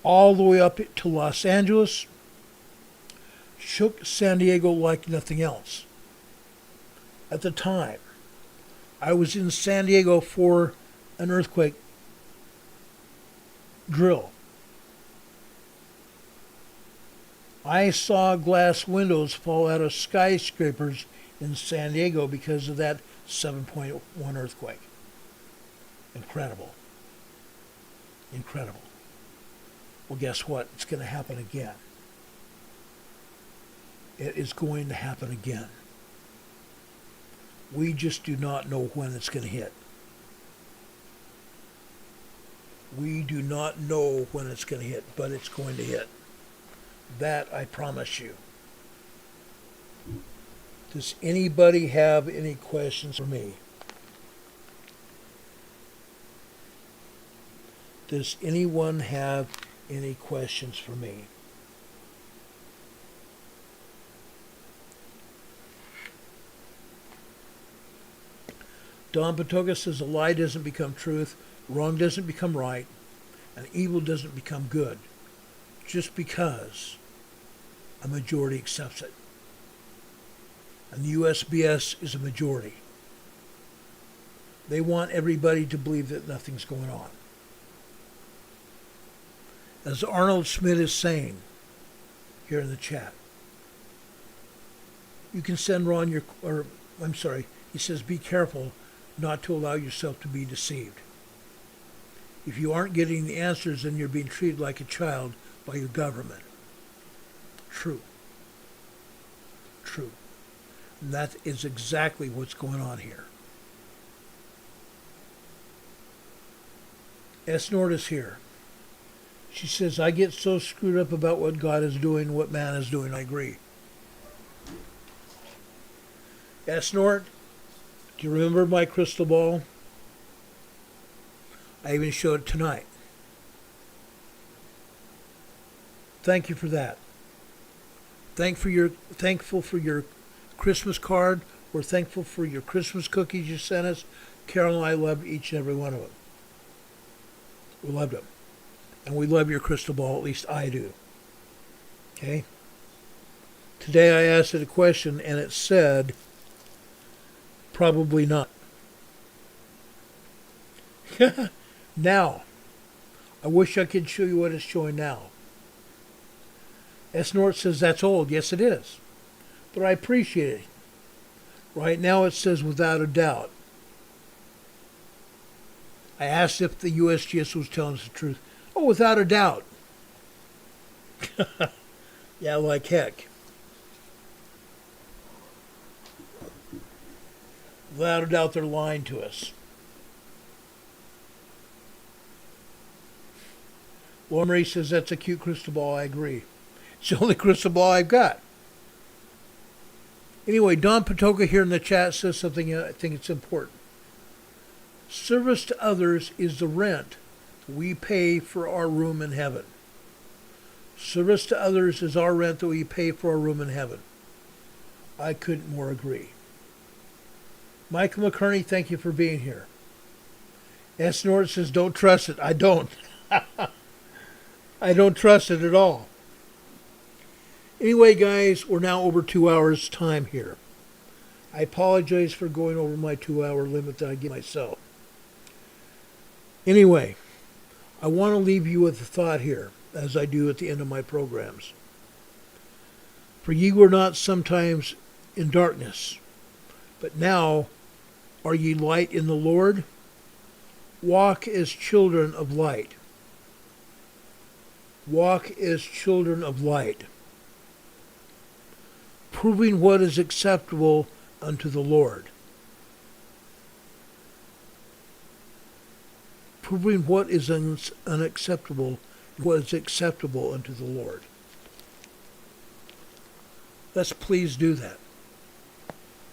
all the way up to Los Angeles, shook San Diego like nothing else. At the time, I was in San Diego for an earthquake drill. I saw glass windows fall out of skyscrapers in San Diego because of that 7.1 earthquake. Incredible. Incredible. Well, guess what? It's going to happen again. It is going to happen again. We just do not know when it's going to hit. We do not know when it's going to hit, but it's going to hit. That I promise you. Does anybody have any questions for me? Does anyone have any questions for me? Don Patoga says a lie doesn't become truth, wrong doesn't become right, and evil doesn't become good just because a majority accepts it. And the USBS is a majority. They want everybody to believe that nothing's going on. As Arnold Schmidt is saying here in the chat, you can send Ron he says, be careful not to allow yourself to be deceived. If you aren't getting the answers, then you're being treated like a child by your government. True. True. And that is exactly what's going on here. S. Nord is here. She says, I get so screwed up about what God is doing, what man is doing. I agree. S. Nord, do you remember my crystal ball? I even showed it tonight. Thank you for that. Thankful for your Christmas card. We're thankful for your Christmas cookies you sent us. Carol and I loved each and every one of them. We loved them. And we love your crystal ball, at least I do. Okay? Today I asked it a question and it said, probably not. Now, I wish I could show you what it's showing now. S. North says that's old. Yes, it is. But I appreciate it. Right now it says without a doubt. I asked if the USGS was telling us the truth. Oh, without a doubt. Yeah, like heck. Without a doubt, they're lying to us. Laura Marie says that's a cute crystal ball. I agree. It's the only crystal ball I've got. Anyway, Don Patoka here in the chat says something I think it's important. Service to others is the rent we pay for our room in heaven. Service to others is our rent that we pay for our room in heaven. I couldn't more agree. Michael McCurney, thank you for being here. S. Nord says, don't trust it. I don't. I don't trust it at all. Anyway, guys, we're now over 2 hours time here. I apologize for going over my 2-hour limit that I give myself. Anyway, I want to leave you with a thought here. as I do at the end of my programs. For ye were not sometimes in darkness, but now are ye light in the Lord? Walk as children of light. Walk as children of light, proving what is acceptable unto the Lord. Proving what is unacceptable, what is acceptable unto the Lord. Let's please do that.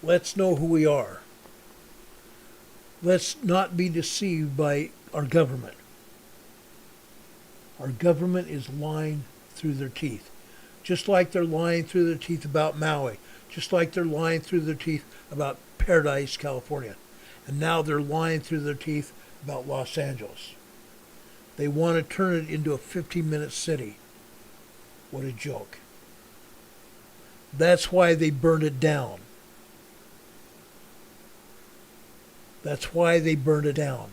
Let's know who we are. Let's not be deceived by our government. Our government is lying through their teeth. Just like they're lying through their teeth about Maui. Just like they're lying through their teeth about Paradise, California. And now they're lying through their teeth about Los Angeles. They want to turn it into a 15-minute city. What a joke. That's why they burned it down. That's why they burned it down.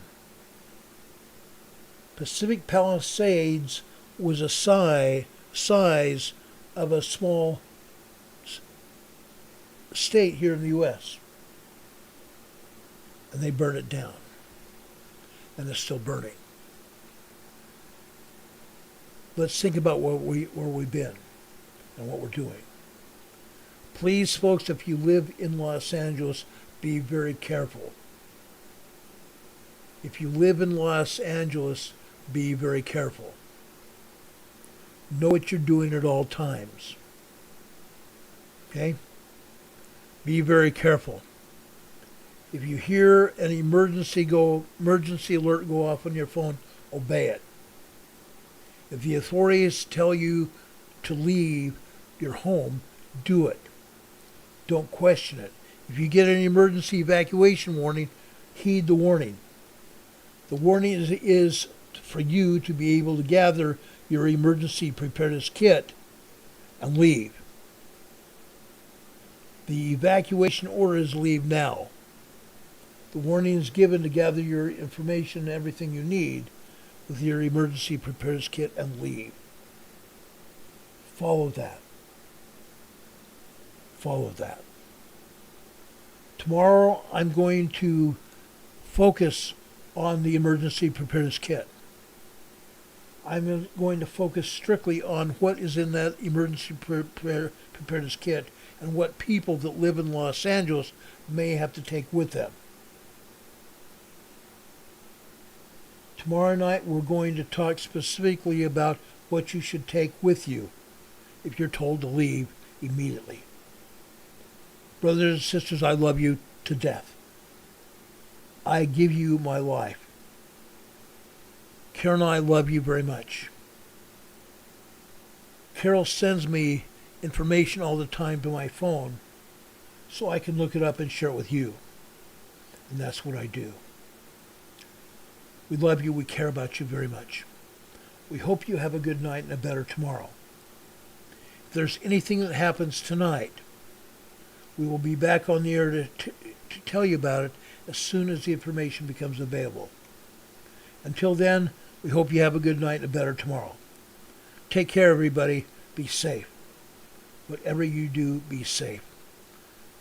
Pacific Palisades was a size of a small state here in the U.S. And they burned it down. And it's still burning. Let's think about where we've been and what we're doing. Please, folks, if you live in Los Angeles, be very careful. If you live in Los Angeles, be very careful. Know what you're doing at all times. Okay? Be very careful. If you hear an emergency alert go off on your phone, obey it. If the authorities tell you to leave your home, do it. Don't question it. If you get an emergency evacuation warning, heed the warning. The warning is for you to be able to gather your emergency preparedness kit and leave. The evacuation order is leave now. The warning is given to gather your information and everything you need with your emergency preparedness kit and leave. Follow that. Follow that. Tomorrow I'm going to focus on the emergency preparedness kit. I'm going to focus strictly on what is in that emergency preparedness kit and what people that live in Los Angeles may have to take with them. Tomorrow night we're going to talk specifically about what you should take with you if you're told to leave immediately. Brothers and sisters, I love you to death. I give you my life. Carol and I love you very much. Carol sends me information all the time to my phone so I can look it up and share it with you. And that's what I do. We love you. We care about you very much. We hope you have a good night and a better tomorrow. If there's anything that happens tonight, we will be back on the air to tell you about it as soon as the information becomes available. Until then, we hope you have a good night and a better tomorrow. Take care, everybody. Be safe. Whatever you do, be safe.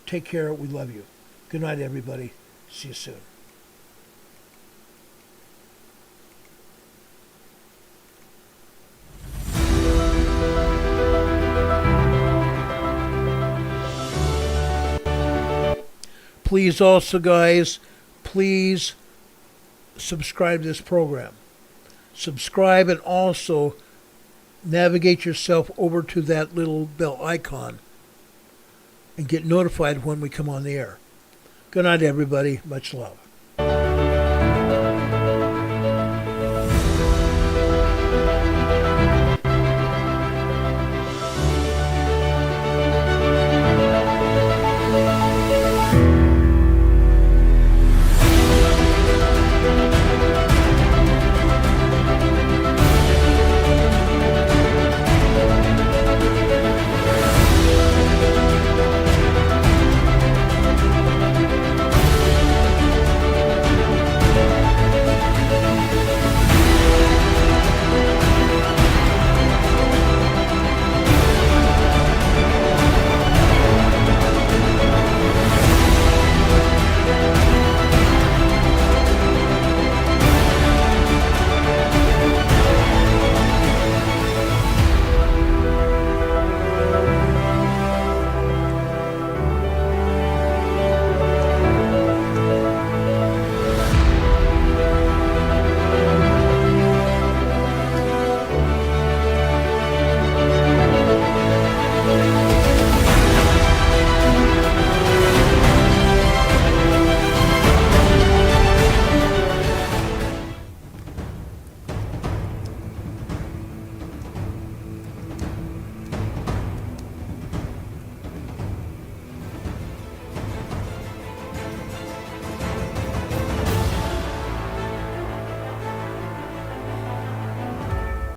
Take care. We love you. Good night, everybody. See you soon. Please also, guys, please subscribe to this program. Subscribe and also navigate yourself over to that little bell icon and get notified when we come on the air. Good night, everybody. Much love.